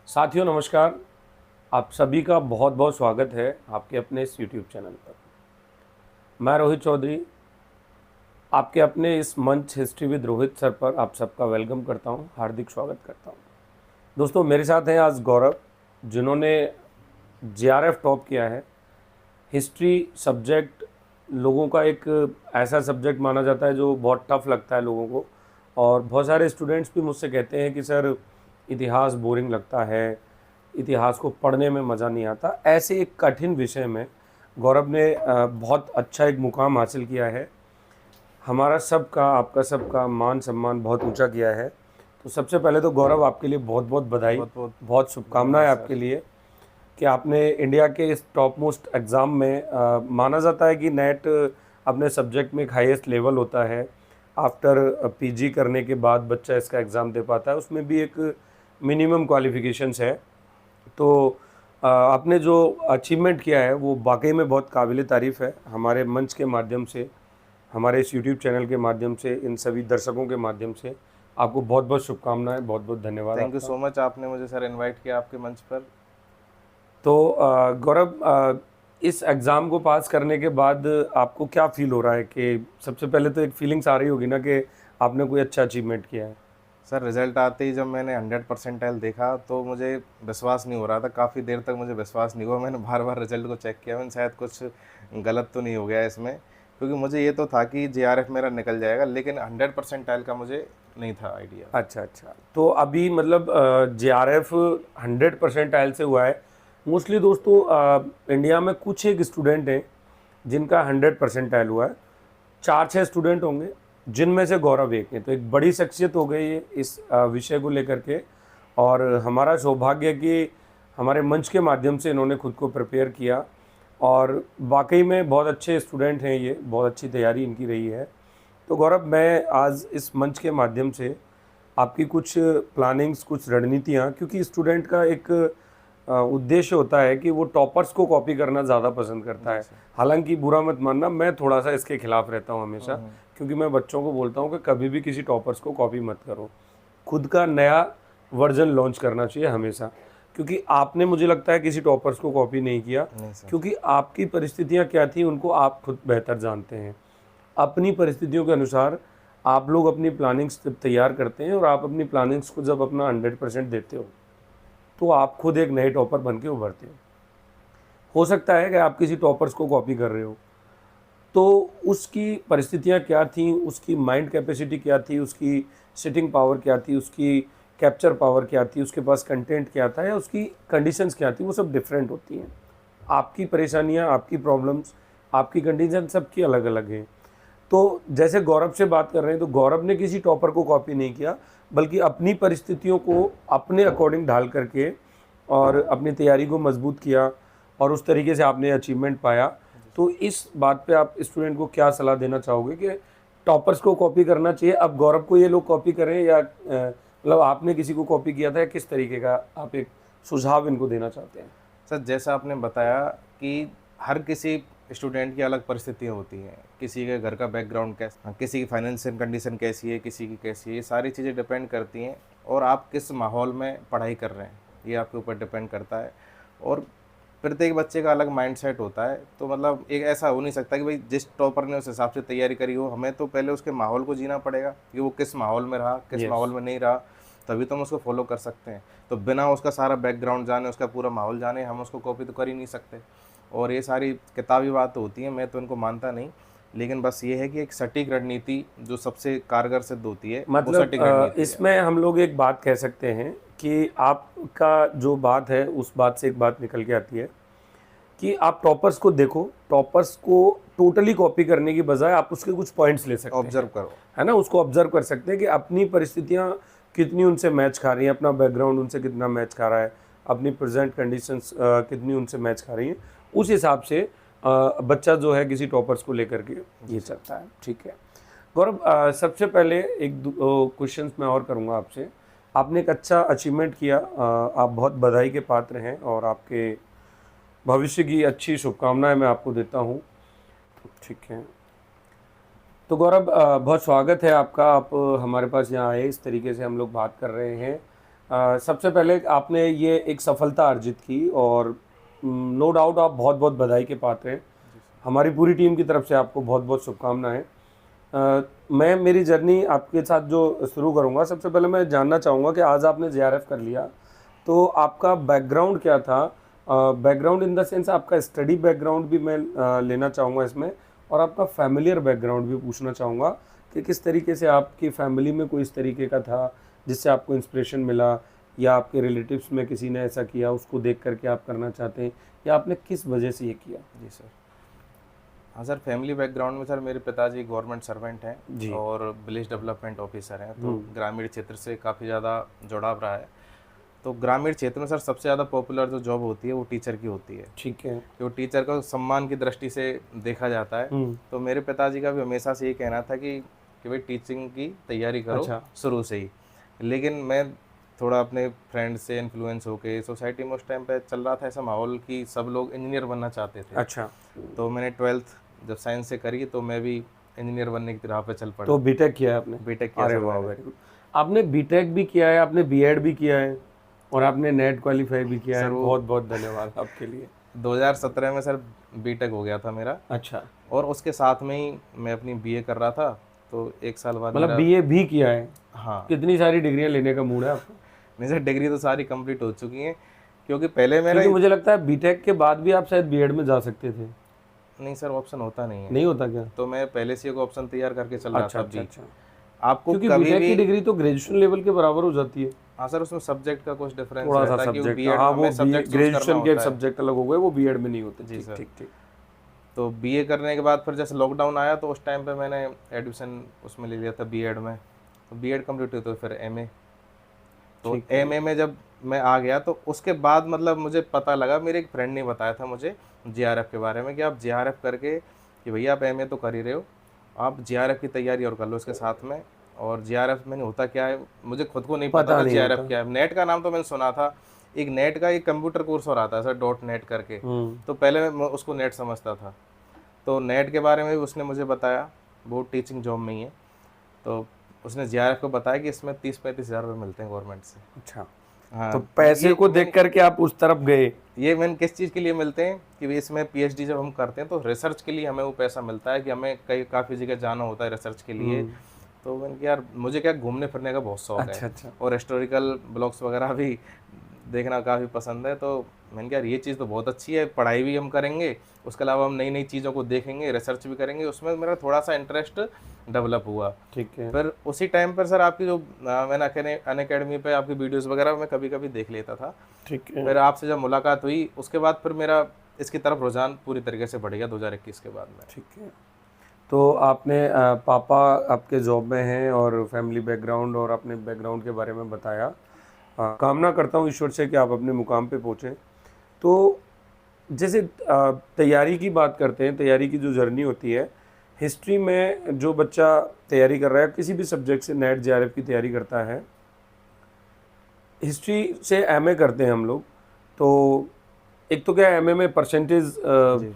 साथियों नमस्कार। आप सभी का बहुत बहुत स्वागत है आपके अपने इस यूट्यूब चैनल पर। मैं रोहित चौधरी आपके अपने इस मंच हिस्ट्री विद रोहित सर पर आप सबका वेलकम करता हूं, हार्दिक स्वागत करता हूं। दोस्तों मेरे साथ हैं आज गौरव, जिन्होंने जेआरएफ टॉप किया है। हिस्ट्री सब्जेक्ट लोगों का एक ऐसा सब्जेक्ट माना जाता है जो बहुत टफ लगता है लोगों को, और बहुत सारे स्टूडेंट्स भी मुझसे कहते हैं कि सर इतिहास बोरिंग लगता है, इतिहास को पढ़ने में मज़ा नहीं आता। ऐसे एक कठिन विषय में गौरव ने बहुत अच्छा एक मुकाम हासिल किया है। हमारा सबका, आपका सबका मान सम्मान बहुत ऊंचा किया है। तो सबसे पहले तो गौरव आपके लिए बहुत बहुत बधाई, बहुत बहुत बहुत धन्यवाद शुभकामनाएं सर। आपके लिए कि आपने इंडिया के इस टॉप मोस्ट एग्ज़ाम में माना जाता है कि नेट अपने सब्जेक्ट में एक हाईएस्ट लेवल होता है। आफ्टर पीजी करने के बाद बच्चा इसका एग्ज़ाम दे पाता है, उसमें भी एक मिनिमम क्वालिफिकेशंस है। तो आपने जो अचीवमेंट किया है वो वाकई में बहुत काबिल तारीफ़ है। हमारे मंच के माध्यम से, हमारे इस यूट्यूब चैनल के माध्यम से, इन सभी दर्शकों के माध्यम से आपको बहुत बहुत शुभकामनाएं, बहुत बहुत धन्यवाद थैंक यू आपका। सो मच, आपने मुझे सर इनवाइट किया आपके मंच पर। तो गौरव, इस एग्ज़ाम को पास करने के बाद आपको क्या फील हो रहा है? कि सबसे पहले तो एक फीलिंग्स आ रही होगी ना कि आपने कोई अच्छा अचीवमेंट किया है। सर रिज़ल्ट आते ही जब मैंने 100% देखा तो मुझे विश्वास नहीं हो रहा था। काफ़ी देर तक मुझे विश्वास नहीं हुआ। मैंने बार बार रिज़ल्ट को चेक किया, मैंने शायद कुछ गलत तो नहीं हो गया इसमें, क्योंकि मुझे ये तो था कि जेआरएफ मेरा निकल जाएगा, लेकिन 100% का मुझे नहीं था आइडिया। अच्छा अच्छा, तो अभी मतलब जेआरएफ 100% से हुआ है। मोस्टली दोस्तों इंडिया में कुछ एक स्टूडेंट हैं जिनका 100% हुआ है। 4-6 स्टूडेंट होंगे जिनमें से गौरव एक है। तो एक बड़ी शख्सियत हो गई है इस विषय को लेकर के, और हमारा सौभाग्य है कि हमारे मंच के माध्यम से इन्होंने खुद को प्रिपेयर किया, और वाकई में बहुत अच्छे स्टूडेंट हैं ये, बहुत अच्छी तैयारी इनकी रही है। तो गौरव, मैं आज इस मंच के माध्यम से आपकी कुछ प्लानिंग्स, कुछ रणनीतियाँ, क्योंकि स्टूडेंट का एक उद्देश्य होता है कि वो टॉपर्स को कॉपी करना ज़्यादा पसंद करता जी है। सर। हालांकि बुरा मत मानना, मैं थोड़ा सा इसके खिलाफ रहता हूँ हमेशा, हम्म। क्योंकि मैं बच्चों को बोलता हूँ कि कभी भी किसी टॉपर्स को कॉपी मत करो। खुद का नया वर्जन लॉन्च करना चाहिए हमेशा, क्योंकि आपने, मुझे लगता है, किसी टॉपर्स को कॉपी नहीं किया, नहीं सर। क्योंकि आपकी परिस्थितियाँ क्या थी उनको आप खुद बेहतर जानते हैं। अपनी परिस्थितियों के अनुसार आप लोग अपनी प्लानिंग्स जब तैयार करते हैं और आप अपनी प्लानिंग्स को जब अपना 100% देते हो, तो आप खुद एक नए टॉपर बन के उभरते हो सकता है कि आप किसी टॉपर्स को कॉपी कर रहे हो, तो उसकी परिस्थितियाँ क्या थी, उसकी माइंड कैपेसिटी क्या थी, उसकी सिटिंग पावर क्या थी, उसकी कैप्चर पावर क्या थी, उसके पास कंटेंट क्या था, या उसकी कंडीशंस क्या थी, वो सब डिफरेंट होती हैं। आपकी परेशानियाँ, आपकी प्रॉब्लम्स, आपकी कंडीशन सबकी अलग अलग हैं। तो जैसे गौरव से बात कर रहे हैं, तो गौरव ने किसी टॉपर को कॉपी नहीं किया, बल्कि अपनी परिस्थितियों को अपने अकॉर्डिंग ढाल करके और अपनी तैयारी को मजबूत किया, और उस तरीके से आपने अचीवमेंट पाया। तो इस बात पे आप स्टूडेंट को क्या सलाह देना चाहोगे कि टॉपर्स को कॉपी करना चाहिए? अब गौरव को ये लोग कॉपी करें, या मतलब आपने किसी को कॉपी किया था, या किस तरीके का आप एक सुझाव इनको देना चाहते हैं? सर जैसा आपने बताया कि हर किसी स्टूडेंट की अलग परिस्थितियाँ होती हैं, किसी के घर का बैकग्राउंड कैसा, किसी की फाइनेंशियल कंडीशन कैसी है, किसी की कैसी है, ये सारी चीज़ें डिपेंड करती हैं। और आप किस माहौल में पढ़ाई कर रहे हैं, ये आपके ऊपर डिपेंड करता है। और प्रत्येक बच्चे का अलग माइंडसेट होता है, तो मतलब एक ऐसा हो नहीं सकता कि भाई जिस टॉपर ने उस हिसाब से तैयारी करी हो। हमें तो पहले उसके माहौल को जीना पड़ेगा कि वो किस माहौल में रहा, किस यस। माहौल में नहीं रहा, तभी तो हम उसको फॉलो कर सकते हैं। तो बिना उसका सारा बैकग्राउंड जाने, उसका पूरा माहौल जाने, हम उसको कॉपी तो कर ही नहीं सकते। और ये सारी किताबी बात होती है, मैं तो इनको मानता नहीं। लेकिन बस ये है कि एक सटीक रणनीति जो सबसे कारगर सिद्ध होती है, वो मतलब सटीक रणनीति है। इसमें हम लोग एक बात कह सकते हैं कि आपका जो बात है उस बात से एक बात निकल के आती है कि आप टॉपर्स को देखो, टॉपर्स को टोटली कॉपी करने की बजाय आप उसके कुछ पॉइंट्स ले सकते हैं, ऑब्जर्व करो। है ना? उसको ऑब्जर्व कर सकते हैं कि अपनी परिस्थितियाँ कितनी उनसे मैच खा रही हैं, अपना बैकग्राउंड उनसे कितना मैच खा रहा है, अपनी प्रेजेंट कंडीशंस कितनी उनसे मैच खा रही हैं। उस हिसाब से बच्चा जो है किसी टॉपर्स को लेकर के ये चलता है। ठीक है गौरव, सबसे पहले एक क्वेश्चंस मैं और करूँगा आपसे। आपने एक अच्छा अचीवमेंट किया, आप बहुत बधाई के पात्र हैं, और आपके भविष्य की अच्छी शुभकामनाएं मैं आपको देता हूं। ठीक है, तो गौरव, बहुत स्वागत है आपका। आप हमारे पास यहाँ आए, इस तरीके से हम लोग बात कर रहे हैं। सबसे पहले आपने ये एक सफलता अर्जित की और नो डाउट आप बहुत बहुत बधाई के पात्र हैं। हमारी पूरी टीम की तरफ से आपको बहुत बहुत शुभकामनाएं। मैं मेरी जर्नी आपके साथ जो शुरू करूंगा, सबसे पहले मैं जानना चाहूँगा कि आज आपने जेआरएफ कर लिया, तो आपका बैकग्राउंड क्या था? बैकग्राउंड इन द सेंस आपका स्टडी बैकग्राउंड भी मैं लेना चाहूँगा इसमें, और आपका फैमिलियर बैकग्राउंड भी पूछना चाहूँगा कि किस तरीके से आपकी फैमिली में कोई इस तरीके का था जिससे आपको इंस्पिरेशन मिला, या आपके रिलेटिव्स में किसी ने ऐसा किया उसको देख करके आप करना चाहते हैं, या आपने किस वजह से ये किया? जी सर। हाँ सर, फैमिली बैकग्राउंड में सर मेरे पिताजी गवर्नमेंट सर्वेंट जी। हैं और विलेज डेवलपमेंट ऑफिसर हैं, तो ग्रामीण क्षेत्र से काफ़ी ज़्यादा जुड़ाव रहा है। तो ग्रामीण क्षेत्र में सर सबसे ज़्यादा पॉपुलर जो जॉब होती है वो टीचर की होती है, ठीक है। जो टीचर को सम्मान की दृष्टि से देखा जाता है। तो मेरे पिताजी का भी हमेशा से ये कहना था कि भाई टीचिंग की तैयारी करो अच्छा। शुरू से ही। लेकिन मैं थोड़ा अपने फ्रेंड से इन्फ्लुएंस होके सोसाइटी में उस टाइम पे चल रहा था ऐसा माहौल कि सब लोग इंजीनियर बनना चाहते थे। अच्छा। तो मैंने 12th जब साइंस से करी तो मैं भी इंजीनियर बनने की राह पे चल पड़ा। तो बीटेक किया है आपने? बीटेक किया अरे सर वाह, मैंने। Very good. आपने बीटेक भी किया है, आपने बीएड भी किया है, और आपने नेट क्वालिफाई भी किया है। बहुत बहुत धन्यवाद आपके लिए। 2017 में सर बीटेक हो गया था मेरा, अच्छा, और उसके साथ में ही मैं अपनी बीए कर रहा था। तो एक साल बाद मतलब मेरा, बीए भी किया है? हाँ, कितनी सारी डिग्रियां लेने का मूड है आपका? नहीं सर डिग्री तो सारी कंप्लीट हो चुकी हैं, क्योंकि पहले मेरा क्योंकि मुझे लगता है बीटेक के बाद भी आप शायद बीएड में जा सकते थे। नहीं सर ऑप्शन होता नहीं है। नहीं होता क्या? तो मैं पहले से एक ऑप्शन तैयार करके चल रहा अच्छा था अच्छा अभी। अच्छा। आपको क्योंकि कभी बीटेक की भी, डिग्री तो ग्रेजुएशन लेवल के बराबर हो जाती है। हाँ सर उसमें सब्जेक्ट का कुछ डिफरेंस थोड़ा सा रहता है, क्योंकि सब्जेक्ट, बीएड हाँ, में वो हमें सब्जेक्ट चूज करना ग्रेजुएशन के होता है। सब्जेक्ट अलग हो गए, वो बीएड में नहीं होते। जी ठीक सर। ठीक ठीक। तो बीए करने के बाद फिर जैसे लॉकडाउन आया तो उस टाइम पे मैंने एडमिशन उसमें ले लिया था बीएड में। तो बीएड कंप्लीट हुई तो फिर एमए। तो ठीक है। एमए में जब मैं आ गया तो उसके बाद मतलब मुझे पता लगा, मेरे एक फ्रेंड ने बताया था मुझे जेआरएफ के बारे में, कि आप जेआरएफ करके, कि भैया आप एमए तो कर ही रहे हो, आप जेआरएफ की तैयारी और कर लो इसके साथ में। और जेआरएफ मैंने होता क्या है मुझे खुद को नहीं पता पता था नहीं जेआरएफ होता। क्या है। नेट का नाम तो मैंने सुना था, एक नेट का एक कंप्यूटर कोर्स और आता है सर डॉट नेट करके। तो पहले मैं उसको नेट समझता था। तो नेट के बारे में भी उसने मुझे बताया, वो टीचिंग जॉब में ही है। तो उसने जेआरएफ को बताया कि इसमें 30-35 हज़ार रुपये मिलते हैं गवर्नमेंट से। अच्छा, हाँ, तो पैसे को देख करके आप उस तरफ गए? ये मैंने किस चीज़ के लिए मिलते हैं कि भाई इसमें पीएचडी जब हम करते हैं तो रिसर्च के लिए हमें वो पैसा मिलता है, कि हमें कई काफ़ी जगह जाना होता है रिसर्च के लिए। तो मैंने कहा यार मुझे क्या घूमने फिरने का बहुत शौक अच्छा है, अच्छा। और हिस्टोरिकल ब्लॉग्स वगैरह भी देखना काफ़ी पसंद है। तो मैंने कहा यार ये चीज़ तो बहुत अच्छी है, पढ़ाई भी हम करेंगे, उसके अलावा हम नई नई चीज़ों को देखेंगे, रिसर्च भी करेंगे। उसमें मेरा थोड़ा सा इंटरेस्ट डेवलप हुआ। ठीक है। फिर उसी टाइम पर सर आपकी जो मैंने अनअकैडमी पे आपकी वीडियोस वगैरह मैं कभी कभी देख लेता था। ठीक है। फिर आपसे जब मुलाकात हुई उसके बाद फिर मेरा इसकी तरफ रुझान पूरी तरीके से बढ़ गया 2021 के बाद में। ठीक है। तो आपने पापा आपके जॉब में हैं और फैमिली बैकग्राउंड और अपने बैकग्राउंड के बारे में बताया। कामना करता हूँ ईश्वर से कि आप अपने मुकाम पे पहुँचें। तो जैसे तैयारी की बात करते हैं, तैयारी की जो जर्नी होती है, हिस्ट्री में जो बच्चा तैयारी कर रहा है किसी भी सब्जेक्ट से, नेट जेआरएफ की तैयारी करता है, हिस्ट्री से एमए करते हैं हम लोग, तो एक तो क्या एमए में परसेंटेज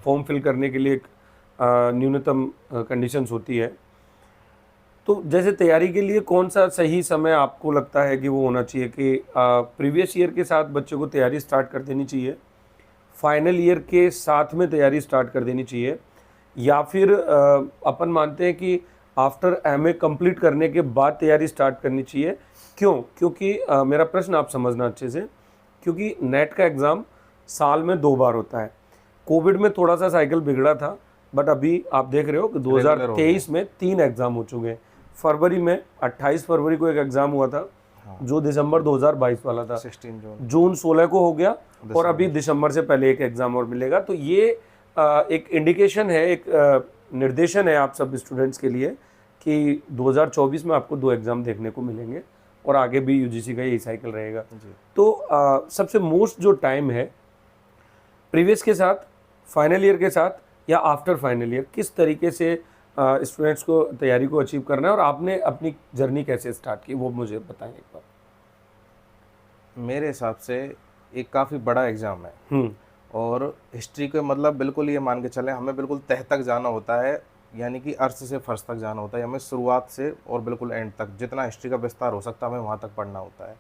फॉर्म फिल करने के लिए एक न्यूनतम कंडीशंस होती है। तो जैसे तैयारी के लिए कौन सा सही समय आपको लगता है कि वो होना चाहिए कि प्रीवियस ईयर के साथ बच्चे को तैयारी स्टार्ट कर देनी चाहिए, फाइनल ईयर के साथ में तैयारी स्टार्ट कर देनी चाहिए, या फिर अपन मानते हैं कि आफ्टर एमए कंप्लीट करने के बाद तैयारी स्टार्ट करनी चाहिए? क्यों? क्योंकि मेरा प्रश्न आप समझना अच्छे से, क्योंकि नेट का एग्ज़ाम साल में 2 बार होता है। कोविड में थोड़ा सा साइकिल बिगड़ा था, बट अभी आप देख रहे हो कि 2023 में 3 एग्ज़ाम हो चुके हैं। फरवरी में 28 फरवरी को एक एग्ज़ाम हुआ था, जो दिसंबर 2022 वाला था। 16 जून 16 को हो गया, और अभी दिसंबर से पहले एक एग्ज़ाम और मिलेगा। तो ये एक इंडिकेशन है, एक निर्देशन है आप सब स्टूडेंट्स के लिए कि 2024 में आपको 2 एग्ज़ाम देखने को मिलेंगे, और आगे भी यूजीसी का यही साइकिल रहेगा। तो सबसे मोस्ट जो टाइम है प्रीवियस के साथ, फाइनल ईयर के साथ, या आफ्टर फाइनल ईयर, किस तरीके से स्टूडेंट्स को तैयारी को अचीव करना है, और आपने अपनी जर्नी कैसे स्टार्ट की वो मुझे बताएं एक बार। मेरे हिसाब से एक काफ़ी बड़ा एग्ज़ाम है, और हिस्ट्री के मतलब बिल्कुल ये मान के चलें हमें बिल्कुल तह तक जाना होता है, यानी कि अर्थ से फर्श तक जाना होता है। हमें शुरुआत से और बिल्कुल एंड तक जितना हिस्ट्री का विस्तार हो सकता है हमें वहाँ तक पढ़ना होता है।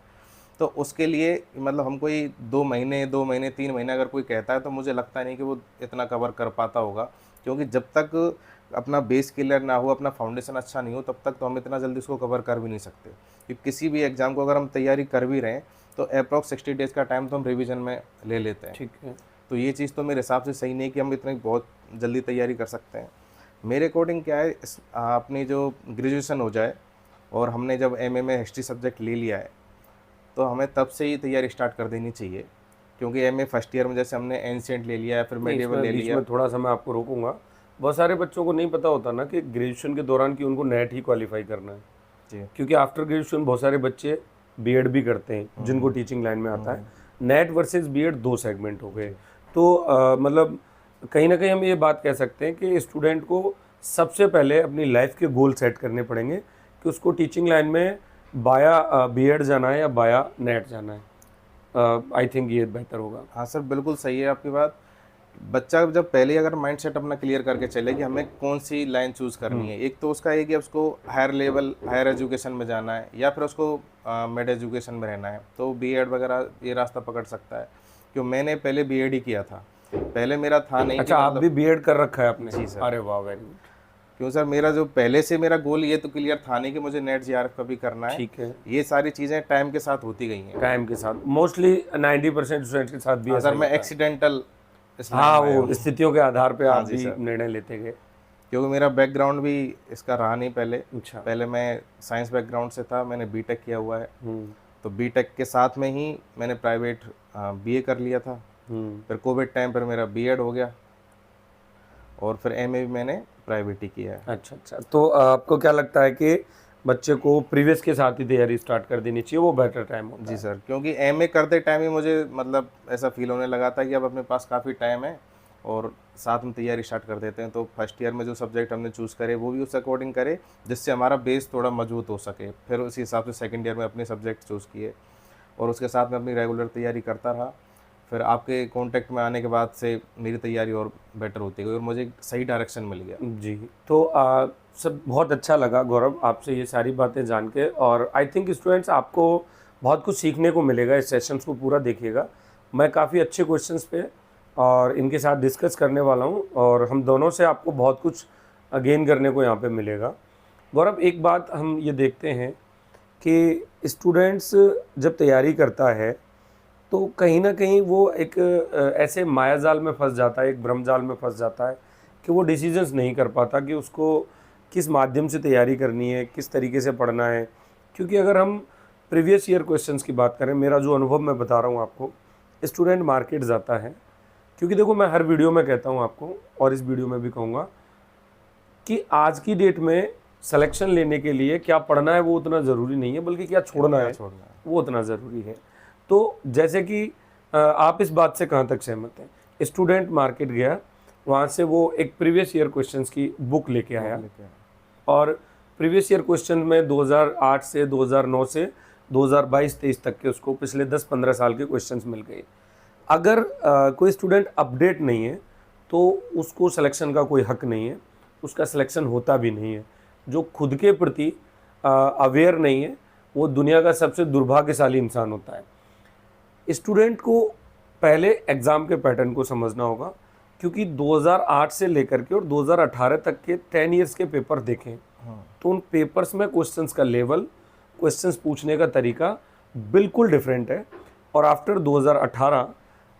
तो उसके लिए मतलब हम कोई 2 महीने 3 महीने अगर कोई कहता है तो मुझे लगता नहीं कि वो इतना कवर कर पाता होगा, क्योंकि जब तक अपना बेस क्लियर ना हो, अपना फाउंडेशन अच्छा नहीं हो, तब तक तो हम इतना जल्दी उसको कवर कर भी नहीं सकते। कि किसी भी एग्ज़ाम को अगर हम तैयारी कर भी रहे हैं तो अप्रॉक्स 60 डेज़ का टाइम तो हम रिवीजन में ले लेते हैं। ठीक है। तो ये चीज़ तो मेरे हिसाब से सही नहीं है कि हम इतनी बहुत जल्दी तैयारी कर सकते हैं। मेरे अकॉर्डिंग क्या है, अपनी जो ग्रेजुएशन हो जाए और हमने जब एमए में हिस्ट्री सब्जेक्ट ले लिया है तो हमें तब से ही तैयारी स्टार्ट कर देनी चाहिए, क्योंकि एमए फर्स्ट ईयर में जैसे हमने एंशिएंट ले लिया, फिर नहीं, मेडिएवल इसमें ले बीच लिया। में थोड़ा सा मैं आपको रोकूंगा। बहुत सारे बच्चों को नहीं पता होता ना कि ग्रेजुएशन के दौरान कि उनको नेट ही क्वालिफाई करना है, जी। क्योंकि आफ्टर ग्रेजुएशन बहुत सारे बच्चे बीएड भी करते हैं जिनको टीचिंग लाइन में आता है। नेट वर्सेस बीएड दो सेगमेंट हो गए। तो मतलब कहीं ना कहीं हम ये बात कह सकते हैं कि स्टूडेंट को सबसे पहले अपनी लाइफ के गोल सेट करने पड़ेंगे कि उसको टीचिंग लाइन में बाया बीएड जाना है या बाया नेट जाना है। आई थिंक ये बेहतर होगा। हाँ सर, बिल्कुल सही है आपकी बात। बच्चा जब पहले अगर माइंडसेट अपना क्लियर करके चले कि हमें कौन सी लाइन चूज़ करनी है, एक तो उसका है कि उसको हायर लेवल हायर एजुकेशन में जाना है या फिर उसको मिड एजुकेशन में रहना है, तो बीएड वगैरह ये रास्ता पकड़ सकता है। क्यों, मैंने पहले बीएड ही किया था, पहले मेरा था नहीं अच्छा, कि आप भी बीएड कर रखा है आपने? जी सर। अरे वाह, वेरी गुड। क्यों सर, मेरा जो पहले से मेरा गोल ये तो क्लियर था नहीं कि मुझे नेट जीआरएफ का भी करना है। ठीक है। ये सारी चीज़ें टाइम के साथ होती गई हैं। टाइम के साथ मोस्टली 90% स्टूडेंट्स के साथ भी हाँ ऐसा सर, ही मैं होता है। एक्सीडेंटल इस लाइन हाँ, में आया वो हूँ। स्थितियों के आधार पे हाँ आप जी भी सर, निर्णय लेते गए। क्योंकि मेरा बैकग्राउंड भी इसका रहा नहीं पहले। अच्छा। पहले मैं साइंस बैकग्राउंड से था, मैंने बीटेक किया हुआ है। हम्म। तो बीटेक के साथ में ही मैंने प्राइवेट बीए कर लिया था। फिर कोविड टाइम पर मेरा बीएड हो गया और फिर एमए भी मैंने प्राइवेट ही किया है। अच्छा अच्छा, तो आपको क्या लगता है कि बच्चे को प्रीवियस के साथ ही तैयारी स्टार्ट कर देनी चाहिए, वो बेटर टाइम होता जी है? सर, क्योंकि एमए करते टाइम ही मुझे मतलब ऐसा फील होने लगा था कि अब अपने पास काफ़ी टाइम है और साथ में तैयारी स्टार्ट कर देते हैं। तो फर्स्ट ईयर में जो सब्जेक्ट हमने चूज़ करे वो भी उस अकॉर्डिंग करे जिससे हमारा बेस थोड़ा मजबूत हो सके। फिर उसी हिसाब से सेकंड ईयर में अपने सब्जेक्ट चूज़ किए और उसके साथ में अपनी रेगुलर तैयारी करता रहा। फिर आपके कांटेक्ट में आने के बाद से मेरी तैयारी और बेटर होती गई और मुझे एक सही डायरेक्शन मिल गया। जी, तो सब बहुत अच्छा लगा गौरव आपसे ये सारी बातें जान के, और आई थिंक स्टूडेंट्स आपको बहुत कुछ सीखने को मिलेगा। इस सेशंस को पूरा देखिएगा। मैं काफ़ी अच्छे क्वेश्चंस पे और इनके साथ डिस्कस करने वाला हूँ और हम दोनों से आपको बहुत कुछ गेन करने को यहाँ पे मिलेगा। गौरव, एक बात हम ये देखते हैं कि स्टूडेंट्स जब तैयारी करता है तो कहीं ना कहीं वो एक ऐसे मायाजाल में फंस जाता है, एक भ्रमजाल में फंस जाता है कि वो डिसीजंस नहीं कर पाता कि उसको किस माध्यम से तैयारी करनी है, किस तरीके से पढ़ना है। क्योंकि अगर हम प्रीवियस ईयर क्वेश्चंस की बात करें, मेरा जो अनुभव मैं बता रहा हूँ आपको, स्टूडेंट मार्केट जाता है। क्योंकि देखो, मैं हर वीडियो में कहता हूँ आपको और इस वीडियो में भी कहूँगा कि आज की डेट में सिलेक्शन लेने के लिए क्या पढ़ना है वो उतना ज़रूरी नहीं है, बल्कि क्या छोड़ना है वो उतना ज़रूरी है। तो जैसे कि आप इस बात से कहाँ तक सहमत हैं? स्टूडेंट मार्केट गया, वहाँ से वो एक प्रीवियस ईयर क्वेश्चंस की बुक लेके आया और प्रीवियस ईयर क्वेश्चन में 2008 से 2009 से 2022-23 तक के उसको पिछले 10-15 साल के क्वेश्चंस मिल गए। अगर कोई स्टूडेंट अपडेट नहीं है तो उसको सिलेक्शन का कोई हक नहीं है, उसका सिलेक्शन होता भी नहीं है। जो खुद के प्रति अवेयर नहीं है वो दुनिया का सबसे दुर्भाग्यशाली इंसान होता है। स्टूडेंट को पहले एग्ज़ाम के पैटर्न को समझना होगा, क्योंकि 2008 से लेकर के और 2018 तक के 10 इयर्स के पेपर देखें तो उन पेपर्स में क्वेश्चंस का लेवल, क्वेश्चंस पूछने का तरीका बिल्कुल डिफरेंट है। और आफ्टर 2018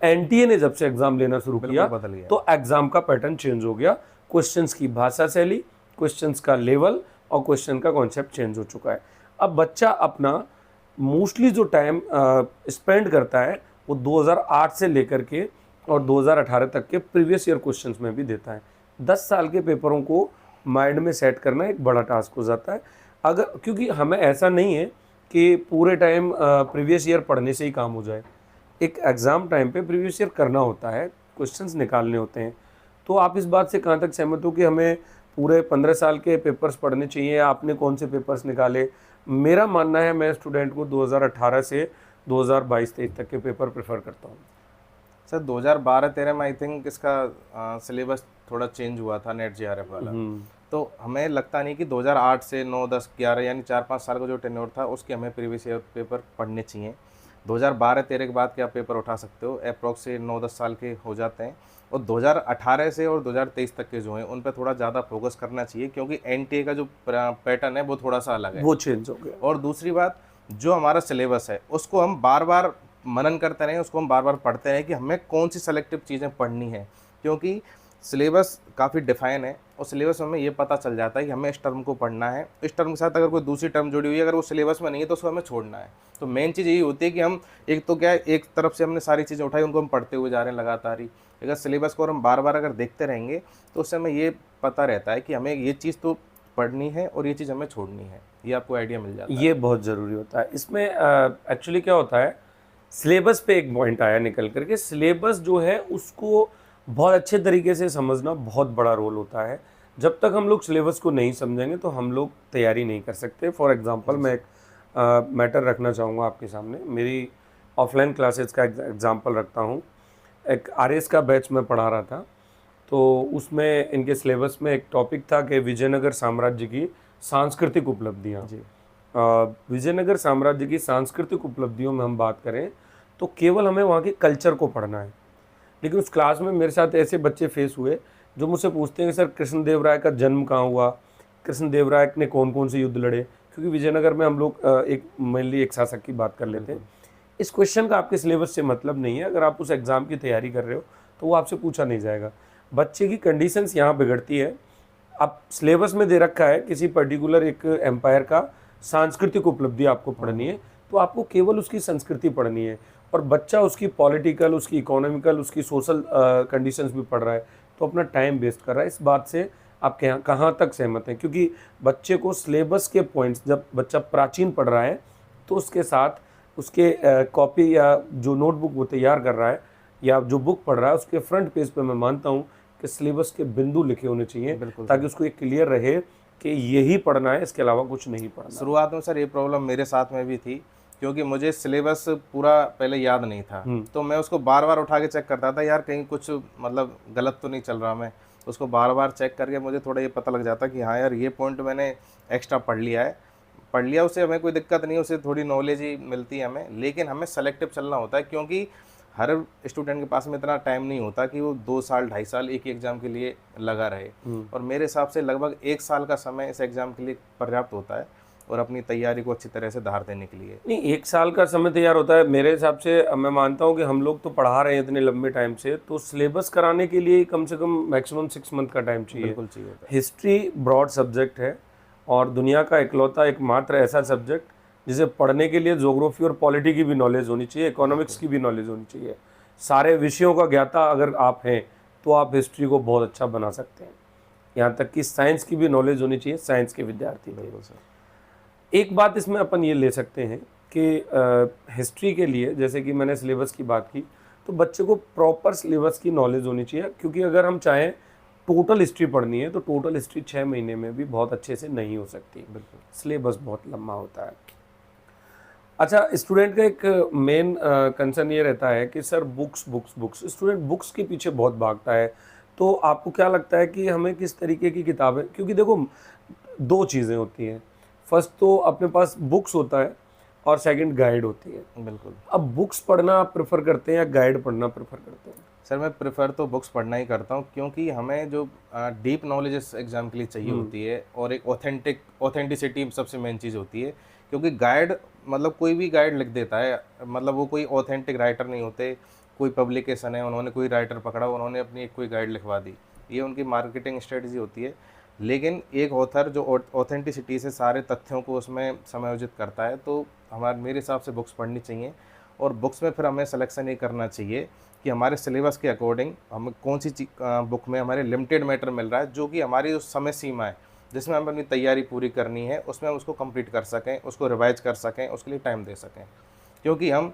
एनटीए ने जब से एग्ज़ाम लेना शुरू किया तो एग्ज़ाम का पैटर्न चेंज हो गया। क्वेश्चंस की भाषा शैली, क्वेश्चंस का लेवल और क्वेश्चन का कॉन्सेप्ट चेंज हो चुका है। अब बच्चा अपना मोस्टली जो टाइम स्पेंड करता है वो 2008 से लेकर के और 2018 तक के प्रीवियस ईयर क्वेश्चंस में भी देता है। 10 साल के पेपरों को माइंड में सेट करना एक बड़ा टास्क हो जाता है। अगर, क्योंकि हमें ऐसा नहीं है कि पूरे टाइम प्रीवियस ईयर पढ़ने से ही काम हो जाए। एक एग्ज़ाम टाइम पे प्रीवियस ईयर करना होता है, क्वेश्चंस निकालने होते हैं। तो आप इस बात से कहाँ तक सहमत हो कि हमें पूरे 15 साल के पेपर्स पढ़ने चाहिए? आपने कौन से पेपर्स निकाले? मेरा मानना है मैं स्टूडेंट को 2018 से 2022-23 तक के पेपर प्रेफर करता हूँ। सर 2012-13 में आई थिंक इसका सिलेबस थोड़ा चेंज हुआ था, नेट जीआरएफ वाला। तो हमें लगता नहीं कि 2008 से 9, 10, 11 यानी 4-5 साल का जो टेन्योर था उसके हमें प्रीवियस ईयर पेपर पढ़ने चाहिए। 2012-13 के बाद के आप पेपर उठा सकते हो, अप्रॉक्स से 9-10 साल के हो जाते हैं। और 2018 से और 2023 तक के जो हैं उन पे थोड़ा ज़्यादा फोकस करना चाहिए, क्योंकि एनटीए का जो पैटर्न है वो थोड़ा सा अलग है। वो चेंज हो गया। और दूसरी बात, जो हमारा सिलेबस है उसको हम बार बार मनन करते रहें, उसको हम बार बार पढ़ते रहें कि हमें कौन सी सेलेक्टिव चीज़ें पढ़नी है, क्योंकि सिलेबस काफ़ी डिफाइन है और सिलेबस में हमें ये पता चल जाता है कि हमें इस टर्म को पढ़ना है, इस टर्म के साथ अगर कोई दूसरी टर्म जुड़ी हुई है, अगर वो सिलेबस में नहीं है तो उसको हमें छोड़ना है। तो मेन चीज़ यही होती है कि हम एक तो क्या है, एक तरफ से हमने सारी चीज़ें उठाई, उनको हम पढ़ते हुए जा रहे हैं लगातार ही। अगर सिलेबस को और हम बार बार अगर देखते रहेंगे तो उससे हमें ये पता रहता है कि हमें ये चीज़ तो पढ़नी है और ये चीज़ हमें छोड़नी है, ये आपको आइडिया मिल जाता है। ये बहुत ज़रूरी होता है इसमें। एक्चुअली क्या होता है, सिलेबस पे एक पॉइंट आया निकल करके, सिलेबस जो है उसको बहुत अच्छे तरीके से समझना बहुत बड़ा रोल होता है। जब तक हम लोग सिलेबस को नहीं समझेंगे तो हम लोग तैयारी नहीं कर सकते। फॉर एग्जांपल मैं एक मैटर रखना चाहूँगा आपके सामने। मेरी ऑफलाइन क्लासेस का एग्जांपल रखता हूँ। एक आरएस का बैच मैं पढ़ा रहा था, तो उसमें इनके सिलेबस में एक टॉपिक था कि विजयनगर साम्राज्य की सांस्कृतिक उपलब्धियाँ। जी। विजयनगर साम्राज्य की सांस्कृतिक उपलब्धियों में हम बात करें तो केवल हमें वहाँ के कल्चर को पढ़ना है। लेकिन उस क्लास में मेरे साथ ऐसे बच्चे फेस हुए जो मुझसे पूछते हैं कि सर कृष्णदेव राय का जन्म कहाँ हुआ, कृष्णदेव राय ने कौन कौन से युद्ध लड़े, क्योंकि विजयनगर में हम लोग एक मेनली एक शासक की बात कर लेते हैं। इस क्वेश्चन का आपके सिलेबस से मतलब नहीं है। अगर आप उस एग्ज़ाम की तैयारी कर रहे हो तो वो आपसे पूछा नहीं जाएगा। बच्चे की कंडीशंस यहाँ बिगड़ती है। अब सिलेबस में दे रखा है किसी पर्टिकुलर एक एम्पायर का सांस्कृतिक उपलब्धि आपको पढ़नी है, तो आपको केवल उसकी संस्कृति पढ़नी है, और बच्चा उसकी पॉलिटिकल, उसकी इकोनॉमिकल, उसकी सोशल कंडीशंस भी पढ़ रहा है, तो अपना टाइम वेस्ट कर रहा है। इस बात से आप कहाँ तक सहमत हैं? क्योंकि बच्चे को सिलेबस के पॉइंट्स, जब बच्चा प्राचीन पढ़ रहा है तो उसके साथ उसके कॉपी या जो नोटबुक वो तैयार कर रहा है या जो बुक पढ़ रहा है उसके फ्रंट पेज पे मैं मानता हूँ कि सिलेबस के बिंदु लिखे होने चाहिए, ताकि उसको ये क्लियर रहे कि यही पढ़ना है, इसके अलावा कुछ नहीं पढ़ना। शुरुआत में सर ये प्रॉब्लम मेरे साथ में भी थी, क्योंकि मुझे सिलेबस पूरा पहले याद नहीं था, तो मैं उसको बार बार उठा के चेक करता था, यार कहीं कुछ मतलब गलत तो नहीं चल रहा। मैं उसको बार बार चेक करके मुझे थोड़ा ये पता लग जाता कि हाँ यार ये पॉइंट मैंने एक्स्ट्रा पढ़ लिया है, पढ़ लिया, उससे हमें कोई दिक्कत नहीं है, उससे थोड़ी नॉलेज ही मिलती है हमें। लेकिन हमें सेलेक्टिव चलना होता है, क्योंकि हर स्टूडेंट के पास में इतना टाइम नहीं होता कि वो 2 साल 2.5 साल एक ही एग्ज़ाम के लिए लगा रहे। और मेरे हिसाब से लगभग 1 साल का समय इस एग्ज़ाम के लिए पर्याप्त होता है, और अपनी तैयारी को अच्छी तरह से धार देने के लिए। नहीं, 1 साल का समय तैयार होता है मेरे हिसाब से। मैं मानता हूँ कि हम लोग तो पढ़ा रहे हैं इतने लंबे टाइम से, तो सिलेबस कराने के लिए कम से कम मैक्सिमम 6 मंथ का टाइम चाहिए। बिल्कुल चाहिए होता है। हिस्ट्री ब्रॉड सब्जेक्ट है और दुनिया का इकलौता एकमात्र ऐसा सब्जेक्ट जिसे पढ़ने के लिए ज्योग्राफी और पॉलिटी की भी नॉलेज होनी चाहिए, इकोनॉमिक्स की भी नॉलेज होनी चाहिए। सारे विषयों का ज्ञाता अगर आप हैं तो आप हिस्ट्री को बहुत अच्छा बना सकते हैं। यहाँ तक कि साइंस की भी नॉलेज होनी चाहिए साइंस के विद्यार्थी के। बिल्कुल सर। एक बात इसमें अपन ये ले सकते हैं कि हिस्ट्री के लिए, जैसे कि मैंने सिलेबस की बात की, तो बच्चे को प्रॉपर सिलेबस की नॉलेज होनी चाहिए, क्योंकि अगर हम चाहें टोटल हिस्ट्री पढ़नी है तो टोटल हिस्ट्री 6 महीने में भी बहुत अच्छे से नहीं हो सकती। बिल्कुल। सिलेबस बहुत लंबा होता है। अच्छा, स्टूडेंट का एक मेन कंसर्न ये रहता है कि sir books books books, student books के पीछे बहुत भागता है। तो आपको क्या लगता है कि हमें किस तरीके की किताबें, क्योंकि देखो 2 चीज़ें होती हैं, फर्स्ट तो अपने पास बुक्स होता है और सेकंड गाइड होती है। बिल्कुल। अब बुक्स पढ़ना आप प्रेफर करते हैं या गाइड पढ़ना प्रेफर करते हैं? सर मैं प्रेफर तो बुक्स पढ़ना ही करता हूँ, क्योंकि हमें जो डीप नॉलेज इस एग्ज़ाम के लिए चाहिए होती है, और एक ऑथेंटिसिटी सबसे मेन चीज़ होती है। क्योंकि गाइड मतलब कोई भी गाइड लिख देता है, मतलब वो कोई ऑथेंटिक राइटर नहीं होते। कोई पब्लिकेशन है, उन्होंने कोई राइटर पकड़ा, उन्होंने अपनी एक कोई गाइड लिखवा दी, ये उनकी मार्केटिंग स्ट्रेटजी होती है। लेकिन एक ऑथर जो ऑथेंटिसिटी से सारे तथ्यों को उसमें समायोजित करता है, तो मेरे हिसाब से बुक्स पढ़नी चाहिए। और बुक्स में फिर हमें सिलेक्शन ये करना चाहिए कि हमारे सिलेबस के अकॉर्डिंग हमें कौन सी बुक में हमारे लिमिटेड मैटर मिल रहा है, जो कि हमारी जो समय सीमा है जिसमें हमें अपनी तैयारी पूरी करनी है, उसमें हम उसको कंप्लीट कर सकें, उसको रिवाइज कर सकें, उसके लिए टाइम दे सकें। क्योंकि हम